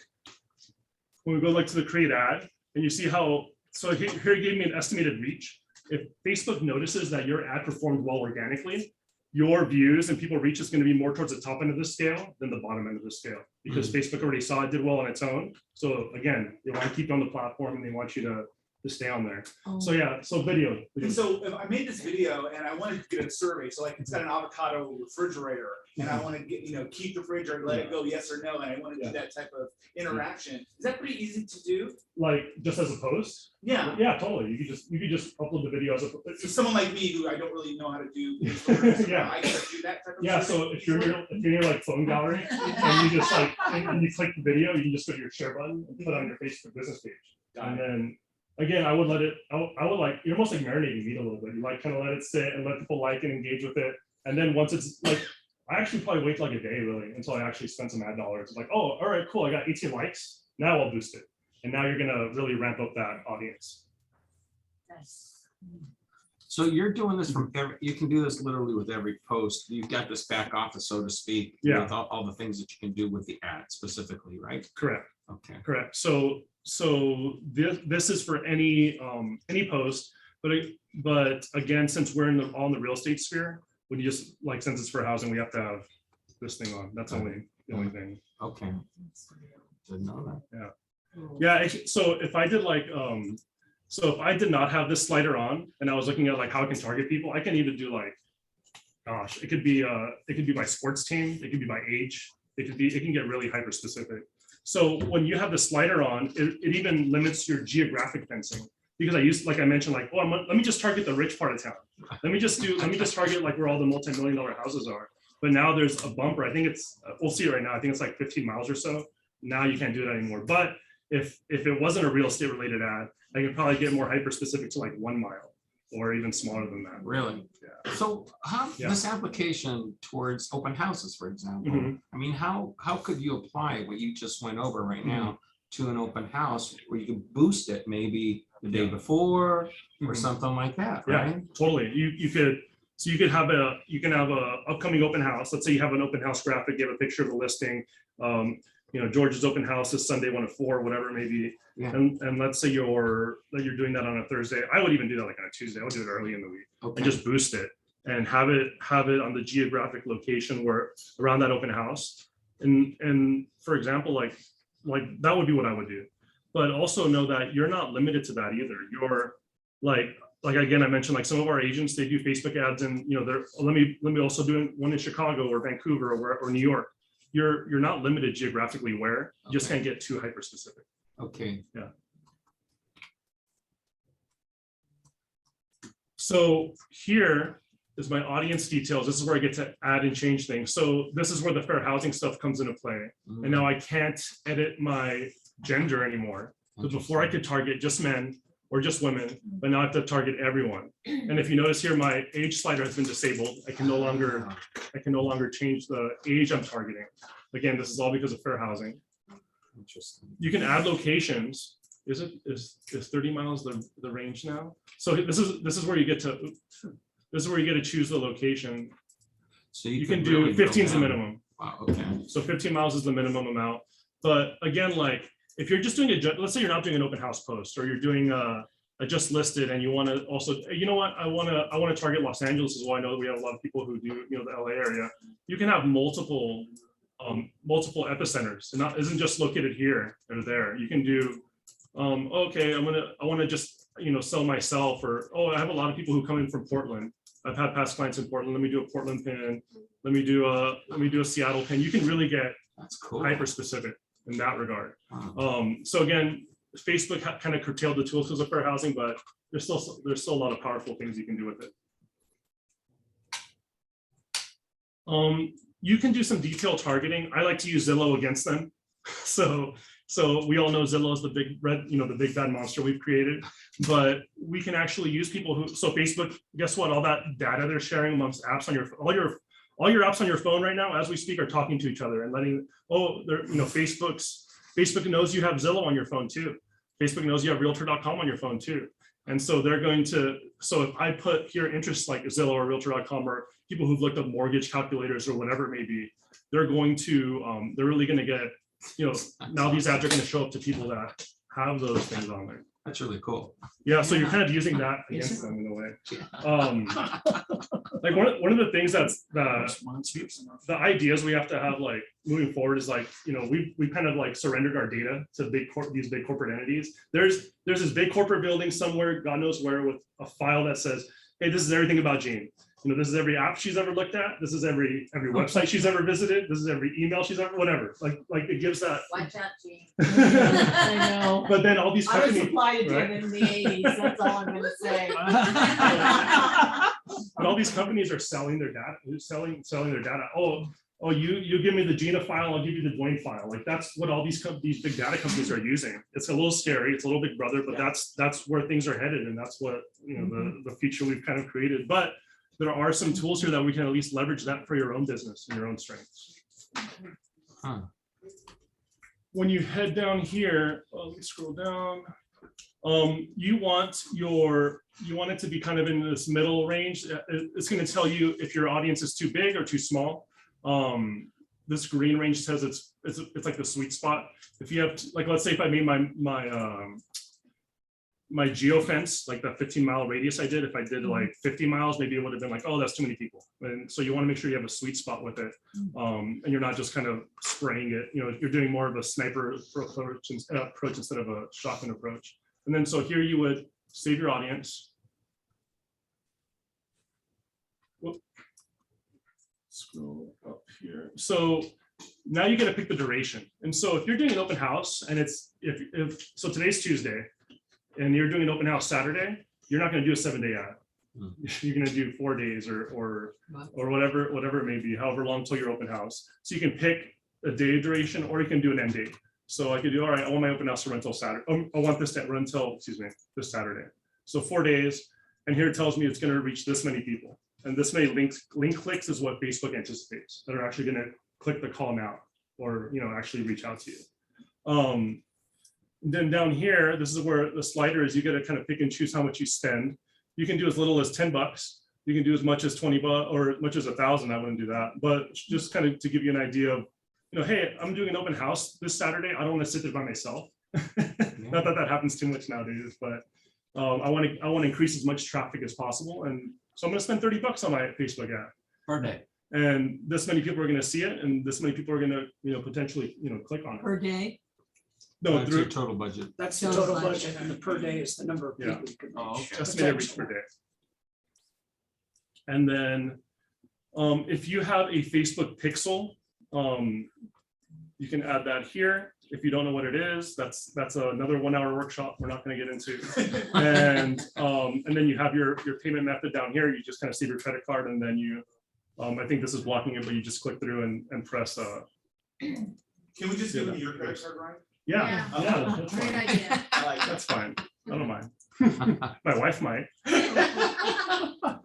when we go like to the create ad and you see how, so here you gave me an estimated reach. If Facebook notices that your ad performed well organically, your views and people reach is going to be more towards the top end of the scale than the bottom end of the scale, because Facebook already saw it did well on its own. So again, they want to keep you on the platform and they want you to stay on there. So yeah, so video. And so if I made this video and I wanted to get a survey, so like it's got an avocado refrigerator and I want to get, keep the refrigerator, let it go yes or no, and I want to do that type of interaction. Is that pretty easy to do? Like just as a post? Yeah. Yeah, totally. You could just upload the video as a So someone like me who I don't really know how to do yeah. I can do that type of yeah, so if you're in your like phone gallery and you just like and you click the video, you can just go to your share button and put it on your Facebook business page. And then again, I would let it, I would like, you're almost like marinating meat a little bit. You like kind of let it sit and let people like and engage with it. And then once it's like, I actually probably wait like a day really until I actually spend some ad dollars. Like, oh, all right, cool. I got 18 likes. Now I'll boost it. And now you're going to really ramp up that audience. Nice. So you're doing this from every, you can do this literally with every post. You've got this back office, so to speak. Yeah. With all the things that you can do with the ad specifically, right? Correct. Okay. Correct. So this is for any post, but again, since we're all in the real estate sphere, when you just like, since it's for housing, we have to have this thing on. That's only the only thing. Okay. Didn't know that. Yeah. So if I did like so if I did not have this slider on and I was looking at like how I can target people, I can even do like, gosh, it could be by sports team, it could be by age, it can get really hyper specific. So when you have the slider on, it even limits your geographic fencing, because like I mentioned, like, oh, let me just target the rich part of town. Let me just target like where all the multi-million-dollar houses are. But now there's a bumper. I think it's, we'll see it right now. I think it's like 15 miles or so. Now you can't do that anymore. But if it wasn't a real estate related ad, I could probably get more hyper specific to like 1 mile or even smaller than that. Really? Yeah. So how this application towards open houses, for example, I mean, how could you apply what you just went over right now to an open house where you could boost it maybe the day before or something like that, right? Yeah, totally. You can have a upcoming open house. Let's say you have an open house graphic, you have a picture of the listing. George's open house is Sunday 1 to 4, whatever it may be. Yeah. And let's say you're doing that on a Thursday. I would even do that like on a Tuesday. I would do it early in the week and just boost it and have it on the geographic location where around that open house. And for example, like that would be what I would do. But also know that you're not limited to that either. You're like again, I mentioned like some of our agents, they do Facebook ads, and let me also do one in Chicago or Vancouver or New York. You're not limited geographically where, you just can't get too hyper specific. Okay. Yeah. So here is my audience details. This is where I get to add and change things. So this is where the fair housing stuff comes into play. And now I can't edit my gender anymore. So before I could target just men or just women, but now I have to target everyone. And if you notice here, my age slider has been disabled. I can no longer change the age I'm targeting. Again, this is all because of fair housing. Interesting. You can add locations. Is 30 miles the range now? So this is where you get to choose the location. So you can do 15 is the minimum. Wow, okay. So 15 miles is the minimum amount. But again, like if you're just doing let's say you're not doing an open house post, or you're doing a just listed, and you want to also, you know what, I want to target Los Angeles as well. I know that we have a lot of people who do, the LA area. You can have multiple epicenters, and isn't just located here or there. You can do, okay, I want to just, sell myself, or, oh, I have a lot of people who come in from Portland. I've had past clients in Portland. Let me do a Portland pin. Let me do a Seattle pin. You can really get hyper specific in that regard. So again, Facebook kind of curtailed the tools because of fair housing, but there's still a lot of powerful things you can do with it. You can do some detailed targeting. I like to use Zillow against them. So we all know Zillow is the big red, the big bad monster we've created, but we can actually use people so Facebook, guess what? All that data they're sharing amongst apps on all your apps on your phone right now, as we speak, are talking to each other and letting, Facebook knows you have Zillow on your phone too. Facebook knows you have realtor.com on your phone too. And so they're going to, so if I put here interests like Zillow or realtor.com, or people who've looked up mortgage calculators or whatever it may be, they're going to, they're really going to get, now these ads are going to show up to people that have those things on there. That's really cool. Yeah, so you're kind of using that against them in a way. Like one of the things that's the ideas we have to have like moving forward is like, we kind of like surrendered our data to these big corporate entities. There's this big corporate building somewhere, God knows where, with a file that says, hey, this is everything about Jean. This is every app she's ever looked at. This is every website she's ever visited. This is every email she's ever, whatever. Like it gives that. Watch out, Jean. I know. But then all these I was companies, applied to right? in the 80s. That's all I'm gonna say. But all these companies are selling their data, selling their data. Oh, you give me the Gina file, I'll give you the Dwayne file. Like that's what all these big data companies are using. It's a little scary. It's a little big brother, but that's where things are headed, and that's what the future we've kind of created. But there are some tools here that we can at least leverage that for your own business and your own strengths. When you head down here, let me scroll down. You want it to be kind of in this middle range. It's going to tell you if your audience is too big or too small. This green range says it's like the sweet spot. If you have, like, let's say if I made my geofence, like the 15-mile radius I did, if I did like 50 miles, maybe it would have been like, oh, that's too many people. And so you want to make sure you have a sweet spot with it. And you're not just kind of spraying it. You know, you're doing more of a sniper approach instead of a shotgun approach. And then so here you would save your audience. Whoop. Scroll up here. So now you get to pick the duration. And so if you're doing an open house and it's, so today's Tuesday and you're doing an open house Saturday, you're not going to do a 7-day ad. You're going to do 4 days or whatever it may be, however long till your open house. So you can pick a day duration or you can do an end date. So I could do, all right, I want my open house to run until Saturday. I want this to run until, this Saturday. So 4 days. And here it tells me it's going to reach this many people. And this many link clicks is what Facebook anticipates that are actually going to click the call now or, you know, actually reach out to you. Then down here, this is where the slider is. You got to kind of pick and choose how much you spend. You can do as little as $10. You can do as much as $20 or as much as 1,000. I wouldn't do that, but just kind of to give you an idea of, you know, hey, I'm doing an open house this Saturday. I don't want to sit there by myself. Not that that happens too much nowadays, but I want to increase as much traffic as possible. And so I'm going to spend $30 on my Facebook ad Per day. and this many people are going to see it, and this many people are going to, you know, potentially, you know, click on it. Per day? No, That's your total budget. That's the total budget, and the per day is the number of Yeah. people you can Oh, reach. okay. estimated reach per day. And then if you have a Facebook pixel, you can add that here. If you don't know what it is, that's another 1-hour workshop we're not going to get into. And then you have your payment method down here. You just kind of save your credit card, and then you, I think this is blocking it, but you just click through and press. Can we just give me your credit card, Ryan? Yeah, that's Great fine. idea. I like that. That's fine. I don't mind. My wife might.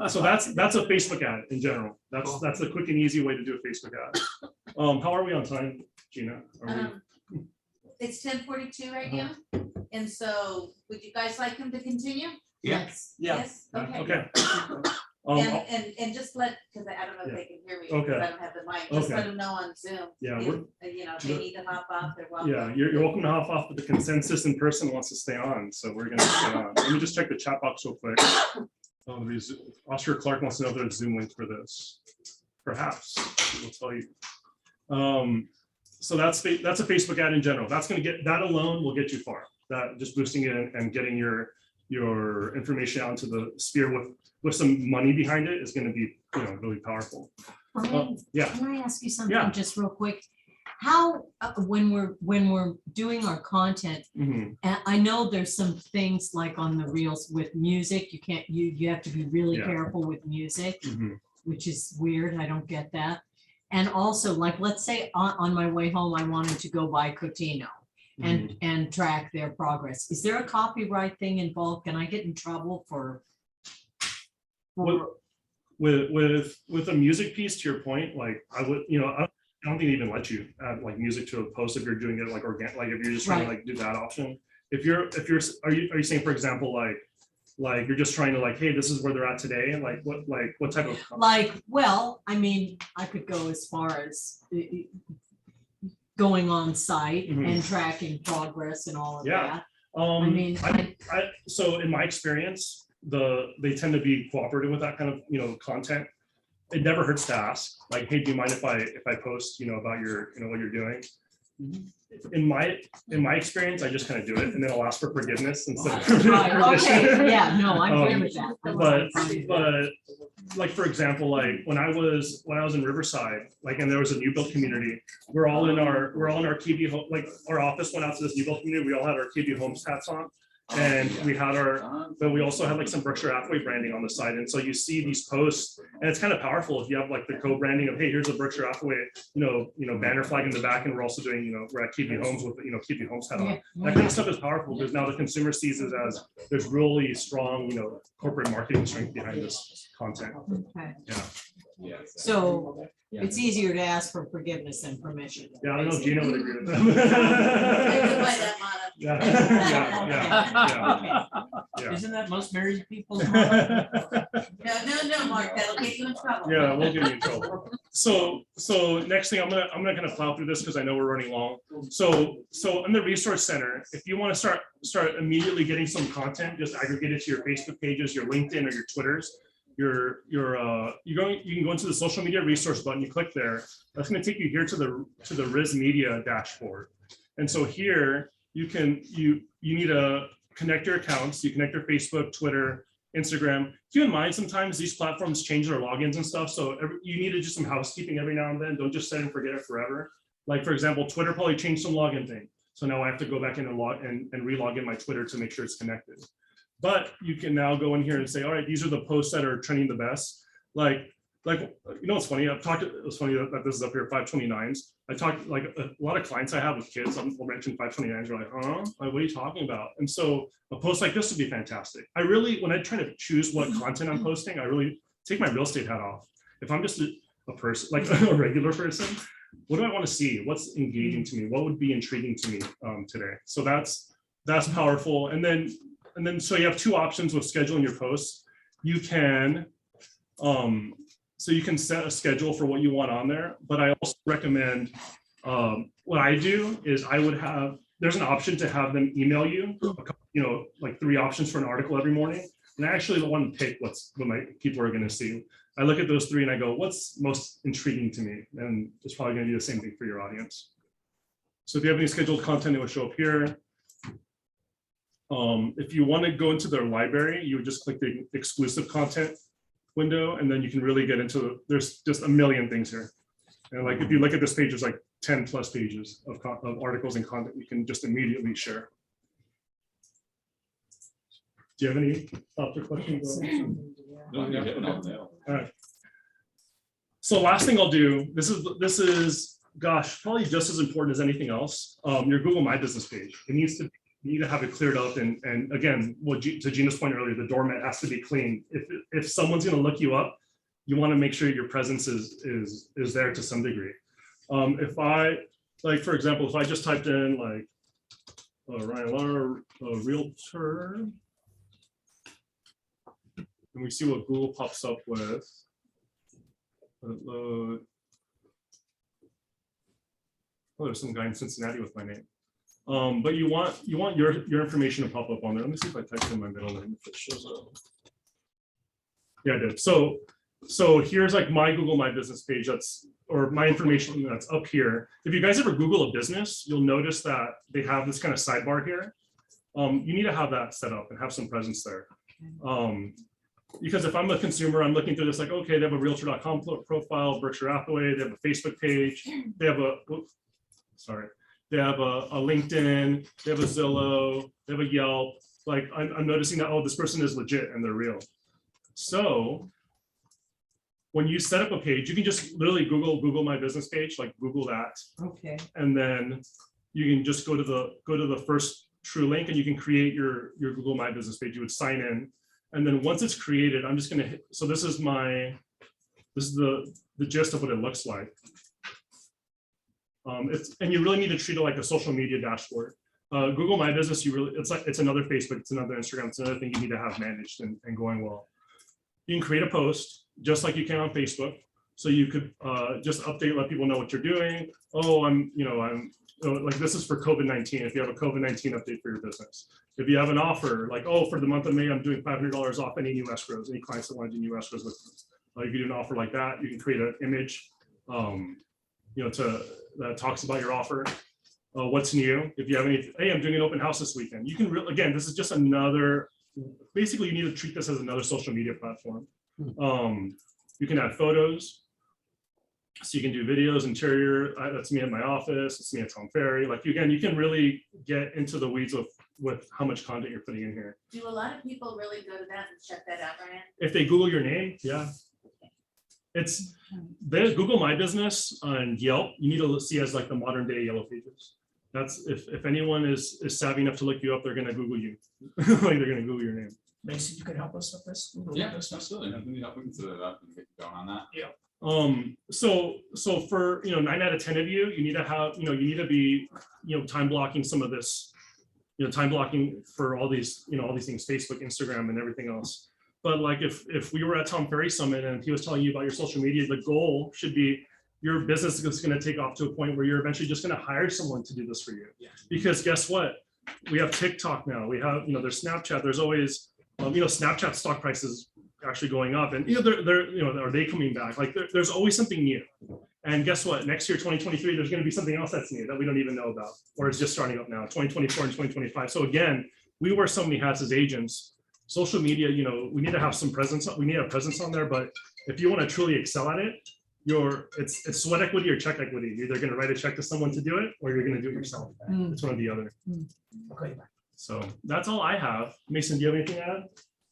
So that's a Facebook ad in general. That's a quick and easy way to do a Facebook ad. How are we on time, Gina? Are we? It's 10:42 right now, and so would you guys like him to continue? Yes. Yes, okay. Okay. And just let, because I don't know if they can hear me, Okay. because I don't have the mic, just Okay. let them know on Zoom. Yeah, if, we're- you know, if they need to hop off, they're welcome. Yeah, you're welcome to hop off, but the consensus in person wants to stay on, so we're gonna stay on. Let me just check the chat box real quick. Oscar Clark wants to know if there's Zoom link for this. Perhaps, we'll tell you. So that's a Facebook ad in general. That's gonna get, that alone will get you far. That just boosting it and getting your information out into the sphere with some money behind it is gonna be, you know, really powerful. Brian, Yeah. can I ask you something Yeah. just real quick? How, when we're doing our content, Mhm. and I know there's some things like on the reels with music, you can't, you have to be really Yeah. careful with music, Mhm. which is weird. I don't get that. And also, like, let's say on my way home, I wanted to go by Cotino and track their progress. Is there a copyright thing involved? Can I get in trouble for? With a music piece, to your point, like I would, you know, I don't think they even let you add like music to a post if you're doing it like organic, like if you're just trying to like do that option. Are you saying, for example, like you're just trying to like, hey, this is where they're at today, and like what type of Like, well, I mean, I could go as far as going on site and tracking progress and all of Yeah. that. I mean, so in my experience, they tend to be cooperative with that kind of, you know, content. It never hurts to ask, like, hey, do you mind if I post, you know, about your, you know, what you're doing? In my experience, I just kind of do it, and then I'll ask for forgiveness instead of right, okay, permission. yeah, no, I'm good with that. But like, for example, like when I was in Riverside, like, and there was a new build community, we're all in our KB home, like our office went out to this new build community. We all had our KB Homes hats on. And we had but we also had like some Berkshire Hathaway branding on the side. And so you see these posts, and it's kind of powerful if you have like the co-branding of, hey, here's a Berkshire Hathaway, you know, banner flag in the back, and we're also doing, you know, we're at KB Homes with, you know, KB Homes hat on. That kind of stuff is powerful because now the consumer sees it as there's really strong, you know, corporate marketing strength behind this content. Okay. Yeah. Yes. So Yeah. it's easier to ask for forgiveness than permission. Yeah, I don't know if basically. Gina would agree with I live by that. that motto. Yeah. Isn't that most married people's? No, Mark, that'll get you in trouble. Yeah, we'll get you in trouble. So next thing, I'm gonna kind of plow through this because I know we're running long. So in the resource center, if you want to start immediately getting some content, just aggregate it to your Facebook pages, your LinkedIn or your Twitters. You can go into the social media resource button, you click there. That's going to take you here to the Riz Media dashboard. And so here you need to connect your accounts. You connect your Facebook, Twitter, Instagram. Keep in mind, sometimes these platforms change their logins and stuff. So you need to do some housekeeping every now and then. Don't just set and forget it forever. Like for example, Twitter probably changed some login thing. So now I have to go back in and re-log in my Twitter to make sure it's connected. But you can now go in here and say, all right, these are the posts that are trending the best. Like it's funny. It was funny that this is up here, 529s. I talked like a lot of clients I have with kids. I'll mention 529s. They're like, huh? Like, what are you talking about? And so a post like this would be fantastic. When I try to choose what content I'm posting, I really take my real estate hat off. If I'm just a person, like a regular person, what do I want to see? What's engaging to me? What would be intriguing to me today? So that's powerful. And then so you have two options with scheduling your posts. You can set a schedule for what you want on there, but I also recommend what I do is there's an option to have them email you, like 3 options for an article every morning. And I actually want to pick what my people are going to see. I look at those 3 and I go, what's most intriguing to me? And it's probably going to be the same thing for your audience. So if you have any scheduled content, it will show up here. If you want to go into their library, you would just click the exclusive content window, and then you can really get into, there's just a million things here. And like, if you look at this page, there's like 10 plus pages of articles and content you can just immediately share. Do you have any thoughts or questions? No, you're hitting on that. All right. So last thing I'll do, this is, gosh, probably just as important as anything else. Your Google My Business page. You need to have it cleared up, and again, to Gina's point earlier, the doormat has to be clean. If someone's going to look you up, you want to make sure your presence is there to some degree. If I, like for example, if I just typed in like Ryan Lar, realtor, and we see what Google pops up with. Oh, there's some guy in Cincinnati with my name. But you want your information to pop up on there. Let me see if I type in my middle name if it shows up. Yeah, I did. So here's like my Google My Business page. Or my information that's up here. If you guys ever Google a business, you'll notice that they have this kind of sidebar here. You need to have that set up and have some presence there. Because if I'm a consumer, I'm looking through this like, okay, they have a realtor.com profile, Berkshire Hathaway, they have a Facebook page, they have they have a LinkedIn, they have a Zillow, they have a Yelp. Like I'm noticing that, oh, this person is legit and they're real. So when you set up a page, you can just literally Google My Business page, like Google that. Okay. And then you can just go to the first true link and you can create your Google My Business page. You would sign in. And then once it's created, I'm just going to hit, so this is the gist of what it looks like. And you really need to treat it like a social media dashboard. Google My Business, it's another Facebook, it's another Instagram, it's another thing you need to have managed and going well. You can create a post just like you can on Facebook. So you could just update, let people know what you're doing. Oh, like this is for COVID-19. If you have a COVID-19 update for your business. If you have an offer, like, oh, for the month of May, I'm doing $500 off any new escrows, any clients that want to do new escrows with me. If you do an offer like that, you can create an image, that talks about your offer. What's new? If you have any, hey, I'm doing an open house this weekend. You can again, this is just another, basically you need to treat this as another social media platform. You can add photos. So you can do videos, interior, that's me at my office, it's me at Tom Ferry. Like again, you can really get into the weeds with how much content you're putting in here. Do a lot of people really go to that and check that out, Ryan? If they Google your name, yeah. It's the Google My Business and Yelp, you need to see as like the modern day Yellow Pages. That's if anyone is savvy enough to look you up, they're gonna Google you. Like they're gonna Google your name. Mason, you could help us with this? Yeah, absolutely. We can consider that and get going on that. Yeah. So for, 9 out of 10 of you, you need to have, you need to be, time blocking some of this, time blocking for all these, all these things, Facebook, Instagram, and everything else. But like if we were at Tom Ferry Summit and he was telling you about your social media, the goal should be your business is going to take off to a point where you're eventually just going to hire someone to do this for you. Yeah. Because guess what? We have TikTok now. We have, there's Snapchat. There's always, Snapchat stock prices actually going up, and they're, are they coming back? Like there's always something new. And guess what? Next year, 2023, there's going to be something else that's new that we don't even know about, or it's just starting up now, 2024 and 2025. So again, we wear so many hats as agents. Social media, we need to have some presence. We need a presence on there, but if you want to truly excel at it, it's sweat equity or check equity. You're either going to write a check to someone to do it, or you're going to do it yourself. It's one or the other. Okay. So that's all I have. Mason, do you have anything to add?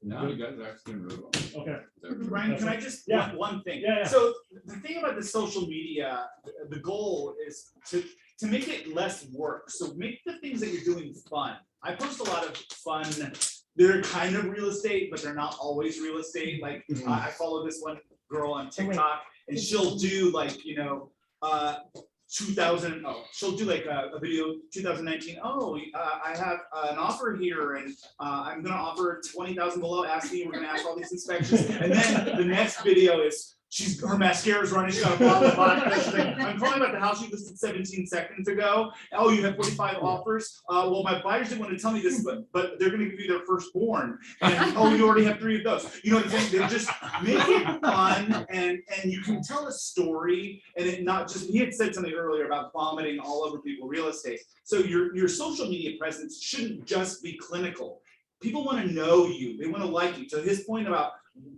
No, you guys are actually doing really well. Okay. Ryan, can I just, Yeah. one thing? Yeah. So the thing about the social media, the goal is to make it less work. So make the things that you're doing fun. I post a lot of fun, they're kind of real estate, but they're not always real estate. Like I follow this one girl on TikTok and she'll do like, 2000, she'll do like a video 2019. I have an offer here and I'm gonna offer 20,000 below asking. We're gonna ask for all these inspections. And then the next video is her mascara's running, she's got a bottle of vodka. She's like, I'm calling about the house you listed 17 seconds ago. Oh, you have 45 offers. Well, my buyers didn't want to tell me this, but they're gonna give you their firstborn. And you already have 3 of those. You know what I'm saying? They just make it fun and you can tell a story and it not just, he had said something earlier about vomiting all over people, real estate. So your social media presence shouldn't just be clinical. People want to know you, they want to like you. To his point about,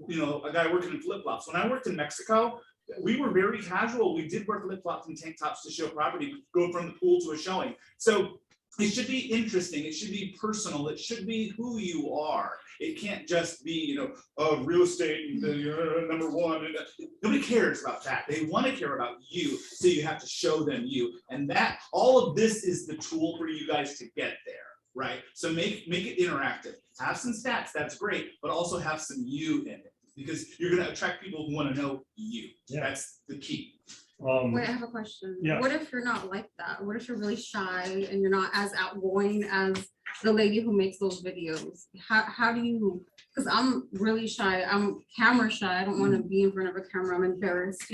a guy working in flip-flops. When I worked in Mexico, we were very casual. We did wear flip-flops and tank tops to show property, go from the pool to a showing. So it should be interesting. It should be personal. It should be who you are. It can't just be, real estate, number one. Nobody cares about that. They want to care about you. So you have to show them you. And that, all of this is the tool for you guys to get there. Right? So make it interactive. Have some stats, that's great, but also have some you in it because you're going to attract people who want to know you. Yeah. That's the key. Wait, I have a question. Yeah. What if you're not like that? What if you're really shy and you're not as outgoing as the lady who makes those videos? How do you, because I'm really shy, I'm camera shy, I don't want to be in front of a camera, I'm embarrassed,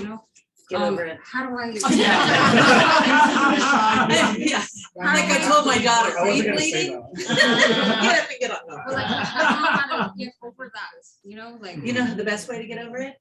Get over it. How do I? Like I told my daughter, are you I wasn't gonna say bleeding? that. Get up and get up. But like, I don't know how to get over that, like. You know the best way to get over it?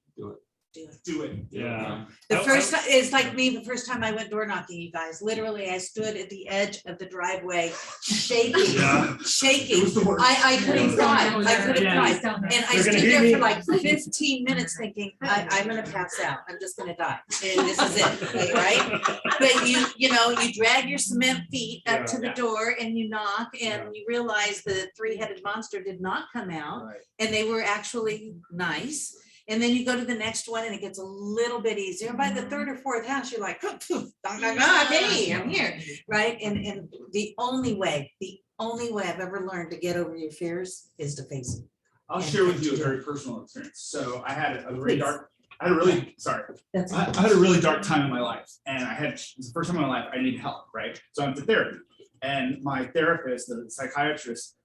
Do it. Yeah. The first time, it's like me, the first time I went door knocking, you guys, literally, I stood at the edge of the driveway, shaking, Yeah. shaking. It was the worst. I couldn't cry, I couldn't Yeah. cry. And I They're stood gonna hear there me. for like 15 minutes thinking, I'm gonna pass out, I'm just gonna die, and this is it, right? But you drag your cement feet up to the door and you knock and you realize the 3-headed monster did not come out Right. and they were actually nice. And then you go to the next one and it gets a little bit easier. By the 3rd or 4th house, you're like, hey, I'm here, right? And the only way I've ever learned to get over your fears is to face them. I'll share with you a very personal experience. So I had a really dark, I had a really dark time in my life. And it was the first time in my life I needed help, right? So I went to therapy. And my therapist, the psychiatrist,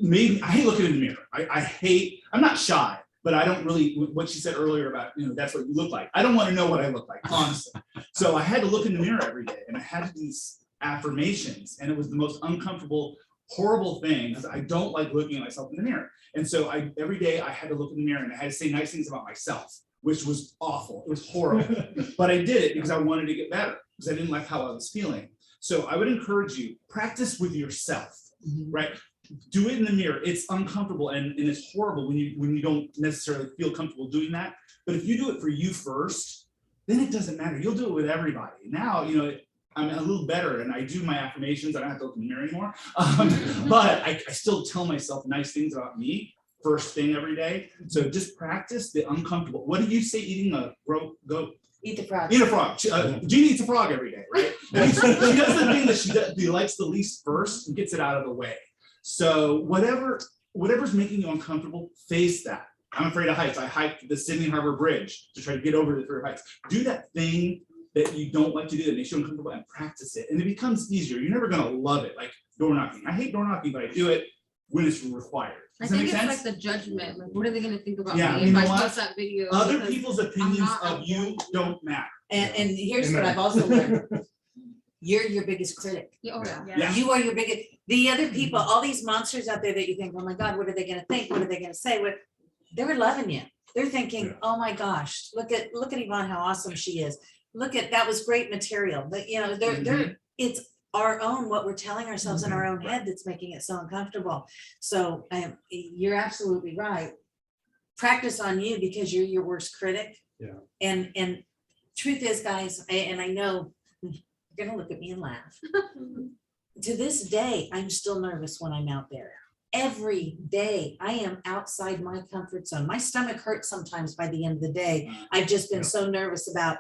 I hate looking in the mirror. I'm not shy. But I don't really, what she said earlier about, that's what you look like. I don't want to know what I look like, honestly. So I had to look in the mirror every day and I had to do these affirmations and it was the most uncomfortable, horrible thing because I don't like looking at myself in the mirror. And so every day I had to look in the mirror and I had to say nice things about myself, which was awful. It was horrible. But I did it because I wanted to get better because I didn't like how I was feeling. So I would encourage you, practice with yourself, right? Do it in the mirror. It's uncomfortable and it's horrible when you don't necessarily feel comfortable doing that. But if you do it for you first, then it doesn't matter. You'll do it with everybody. Now, I'm a little better and I do my affirmations. I don't have to look in the mirror anymore. But I still tell myself nice things about me first thing every day. So just practice the uncomfortable. What did you say eating a goat? Eat the frog. Eat a frog. Jeannie eats a frog every day, right? And she does the thing that she likes the least first and gets it out of the way. So whatever's making you uncomfortable, face that. I'm afraid of heights. I hiked the Sydney Harbor Bridge to try to get over the fear of heights. Do that thing that you don't like to do that makes you uncomfortable and practice it. And it becomes easier. You're never gonna love it, like door knocking. I hate door knocking, but I do it when it's required. I Does that think make it's sense? like the judgment, like what are they gonna think about Yeah, me you if know I what? post that video? Other because people's opinions not of you don't matter. And here's what Amen. I've also learned. You're your biggest critic. Yeah, oh, yeah. Yeah. You are your biggest, the other people, all these monsters out there that you think, oh my God, what are they gonna think? What are they gonna say? What, they're loving you. They're thinking, Yeah. oh my gosh, look at Yvonne, how awesome she is. Look at, that was great material. But you know, they're, it's our own, what we're telling ourselves in our own head that's making it so uncomfortable. So you're absolutely right. Practice on you because you're your worst critic. Yeah. And truth is, guys, and I know you're gonna look at me and laugh. To this day, I'm still nervous when I'm out there. Every day I am outside my comfort zone. My stomach hurts sometimes by the end of the day. I've just been so nervous about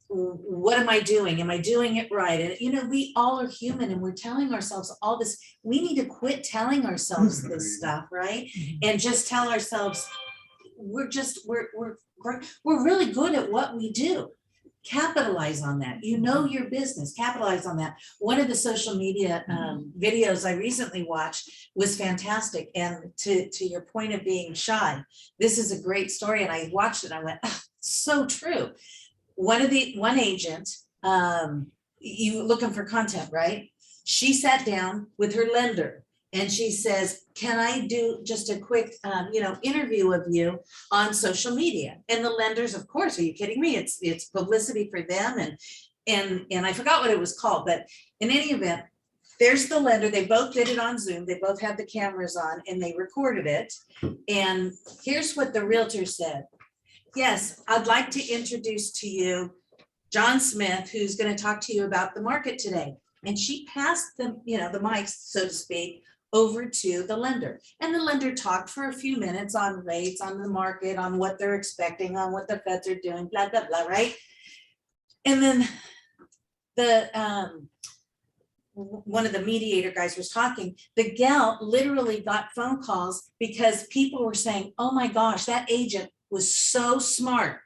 what am I doing? Am I doing it right? And you know, we all are human and we're telling ourselves all this. We need to quit telling ourselves this stuff, right? And just tell ourselves we're really good at what we do. Capitalize on that. You know your business, capitalize on that. One of the social media videos I recently watched was fantastic. And to your point of being shy, this is a great story. And I watched it, I went, oh, so true. One agent, you looking for content, right? She sat down with her lender and she says, can I do just a quick, interview of you on social media? And the lenders, of course, are you kidding me? It's publicity for them. And I forgot what it was called, but in any event, there's the lender. They both did it on Zoom. They both had the cameras on and they recorded it. And here's what the realtor said. Yes, I'd like to introduce to you John Smith, who's going to talk to you about the market today. And she passed the mics, so to speak, over to the lender. And the lender talked for a few minutes on rates, on the market, on what they're expecting, on what the feds are doing, blah, blah, blah, right? And then one of the mediator guys was talking, the gal literally got phone calls because people were saying, oh my gosh, that agent was so smart.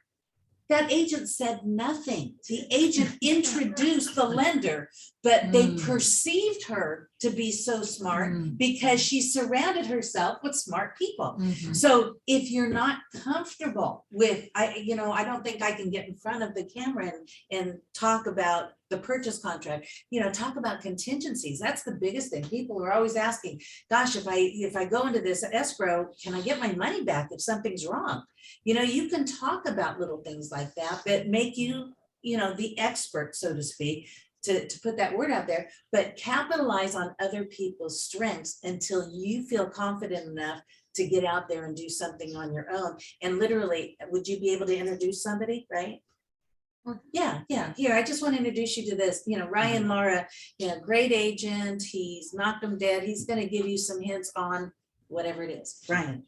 That agent said nothing. The agent introduced the lender, but they perceived her to be so smart because she surrounded herself with smart people. So if you're not comfortable with, I don't think I can get in front of the camera and talk about the purchase contract, talk about contingencies. That's the biggest thing. People are always asking, gosh, if I go into this escrow, can I get my money back if something's wrong? You can talk about little things like that that make you, the expert, so to speak, to put that word out there, but capitalize on other people's strengths until you feel confident enough to get out there and do something on your own. And literally, would you be able to introduce somebody, right? Yeah. Here, I just want to introduce you to this, Ryan Lara, great agent. He's knocked them dead. He's going to give you some hints on whatever it is, Ryan.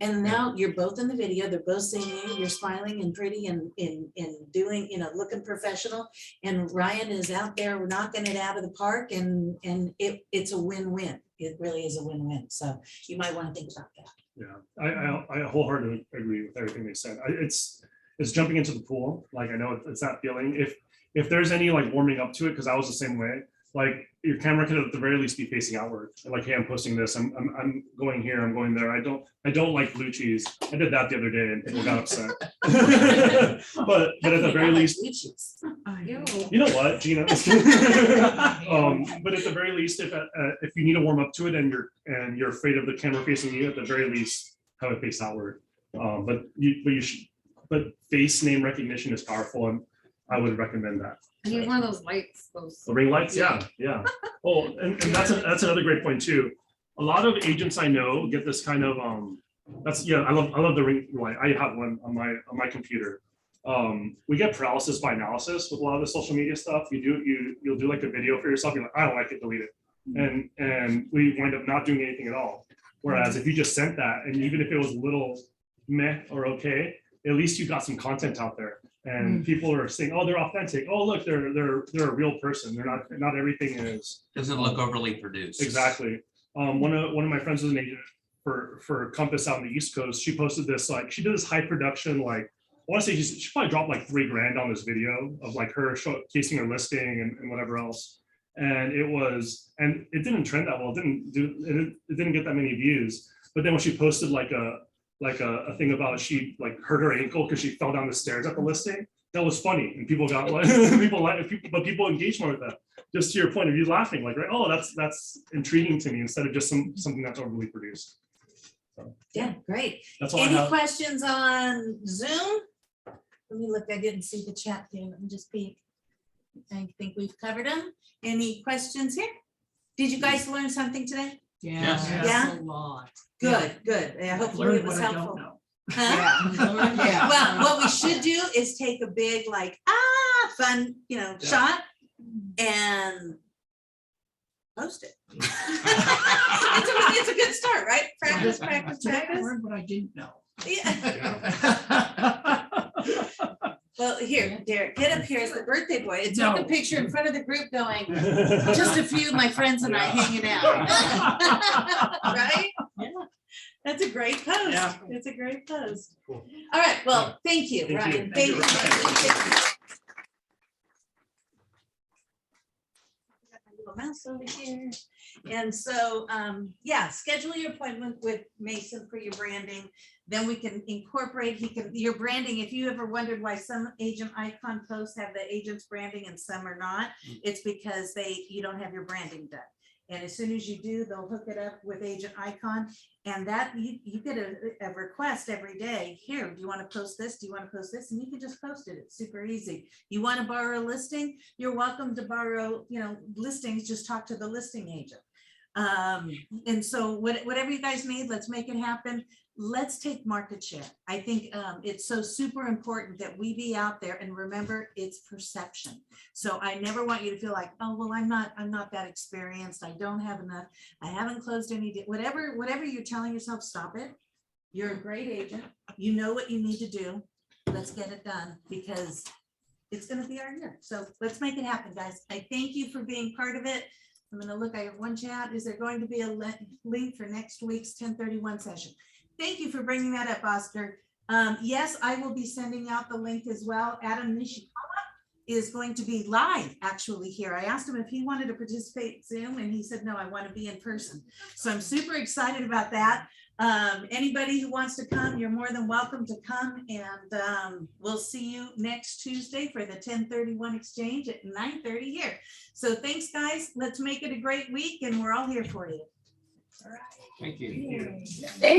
And now you're both in the video. They're both seeing you. You're smiling and pretty and doing, looking professional. And Ryan is out there knocking it out of the park. And it's a win-win. It really is a win-win. So you might want to think about that. Yeah, I wholeheartedly agree with everything they said. It's jumping into the pool. Like, I know it's that feeling. If there's any like warming up to it, because I was the same way. Like, your camera could at the very least be facing outward. Like, hey, I'm posting this. I'm going here. I'm going there. I don't like blue cheese. I did that the other day and people got upset. but at the very least, you know what, Gina? But at the very least, if you need to warm up to it and you're afraid of the camera facing you, at the very least, have it face outward. But face name recognition is powerful, and I would recommend that. I need one of those lights. The ring lights, yeah. Oh, and that's another great point too. A lot of agents I know get this kind of I love the ring light. I have one on my computer. We get paralysis by analysis with a lot of the social media stuff. You'll do like a video for yourself. You're like, I don't like it, delete it, and we wind up not doing anything at all. Whereas if you just sent that, and even if it was a little meh or okay, at least you got some content out there. And people are saying, "Oh, they're authentic. Oh, look, they're a real person. They're not everything is." Doesn't look overly produced. Exactly. One of my friends was an agent for Compass out on the East Coast. She posted this, like, she did this high production, like, I want to say she probably dropped like $3,000 on this video of like her showcasing her listing and whatever else. And it didn't trend that well. It didn't get that many views. But then when she posted like a thing about she like hurt her ankle because she fell down the stairs at the listing, that was funny, and people got like people engaged more with that. Just to your point of you laughing, like, right? Oh, that's intriguing to me instead of just something that's overly produced. So, Yeah, great. that's all I Any have. questions on Zoom? Let me look, I didn't see the chat there. Let me just peek. I think we've covered them. Any questions here? Did you guys learn something today? Yeah. Yeah. A lot. Good, good. Yeah, hopefully it Learned was what I don't helpful. know. Huh? Yeah. Well, what we should do is take a big, like, fun, shot and post it. It's a good start, right? Practice, practice, Today I practice. learned what I didn't know. Yeah. Well, here, Derek, get up here as the birthday boy. It's took a No. picture in front of the group going, just a few of my friends and I hanging out. Right? Yeah. That's a great post. Yeah. It's a great post. Cool. All right, well, thank you, Thank you. Ryan. Thank you. Thank you. Got my little mouse over here. And so, yeah, schedule your appointment with Mason for your branding. Then we can incorporate, your branding, if you ever wondered why some agent icon posts have the agent's branding and some are not, it's because you don't have your branding done. And as soon as you do, they'll hook it up with agent icon, and that you get a request every day. Here, do you want to post this? Do you want to post this? And you can just post it. It's super easy. You want to borrow a listing? You're welcome to borrow, listings. Just talk to the listing agent. And so whatever you guys need, let's make it happen. Let's take market share. I think it's so super important that we be out there, and remember, it's perception. So I never want you to feel like, oh, well, I'm not that experienced. I don't have enough. I haven't closed any deal. Whatever you're telling yourself, stop it. You're a great agent. You know what you need to do. Let's get it done, because it's going to be our year. So let's make it happen, guys. I thank you for being part of it. I'm going to look at one chat. Is there going to be a link for next week's 1031 session? Thank you for bringing that up, Oscar. Yes, I will be sending out the link as well. Adam Nishikawa is going to be live actually here. I asked him if he wanted to participate Zoom, and he said, no, I want to be in person. So I'm super excited about that. Anybody who wants to come, you're more than welcome to come, and we'll see you next Tuesday for the 1031 exchange at 9:30 here. So thanks, guys. Let's make it a great week, and we're all here for you. All right. Thank you. Yay.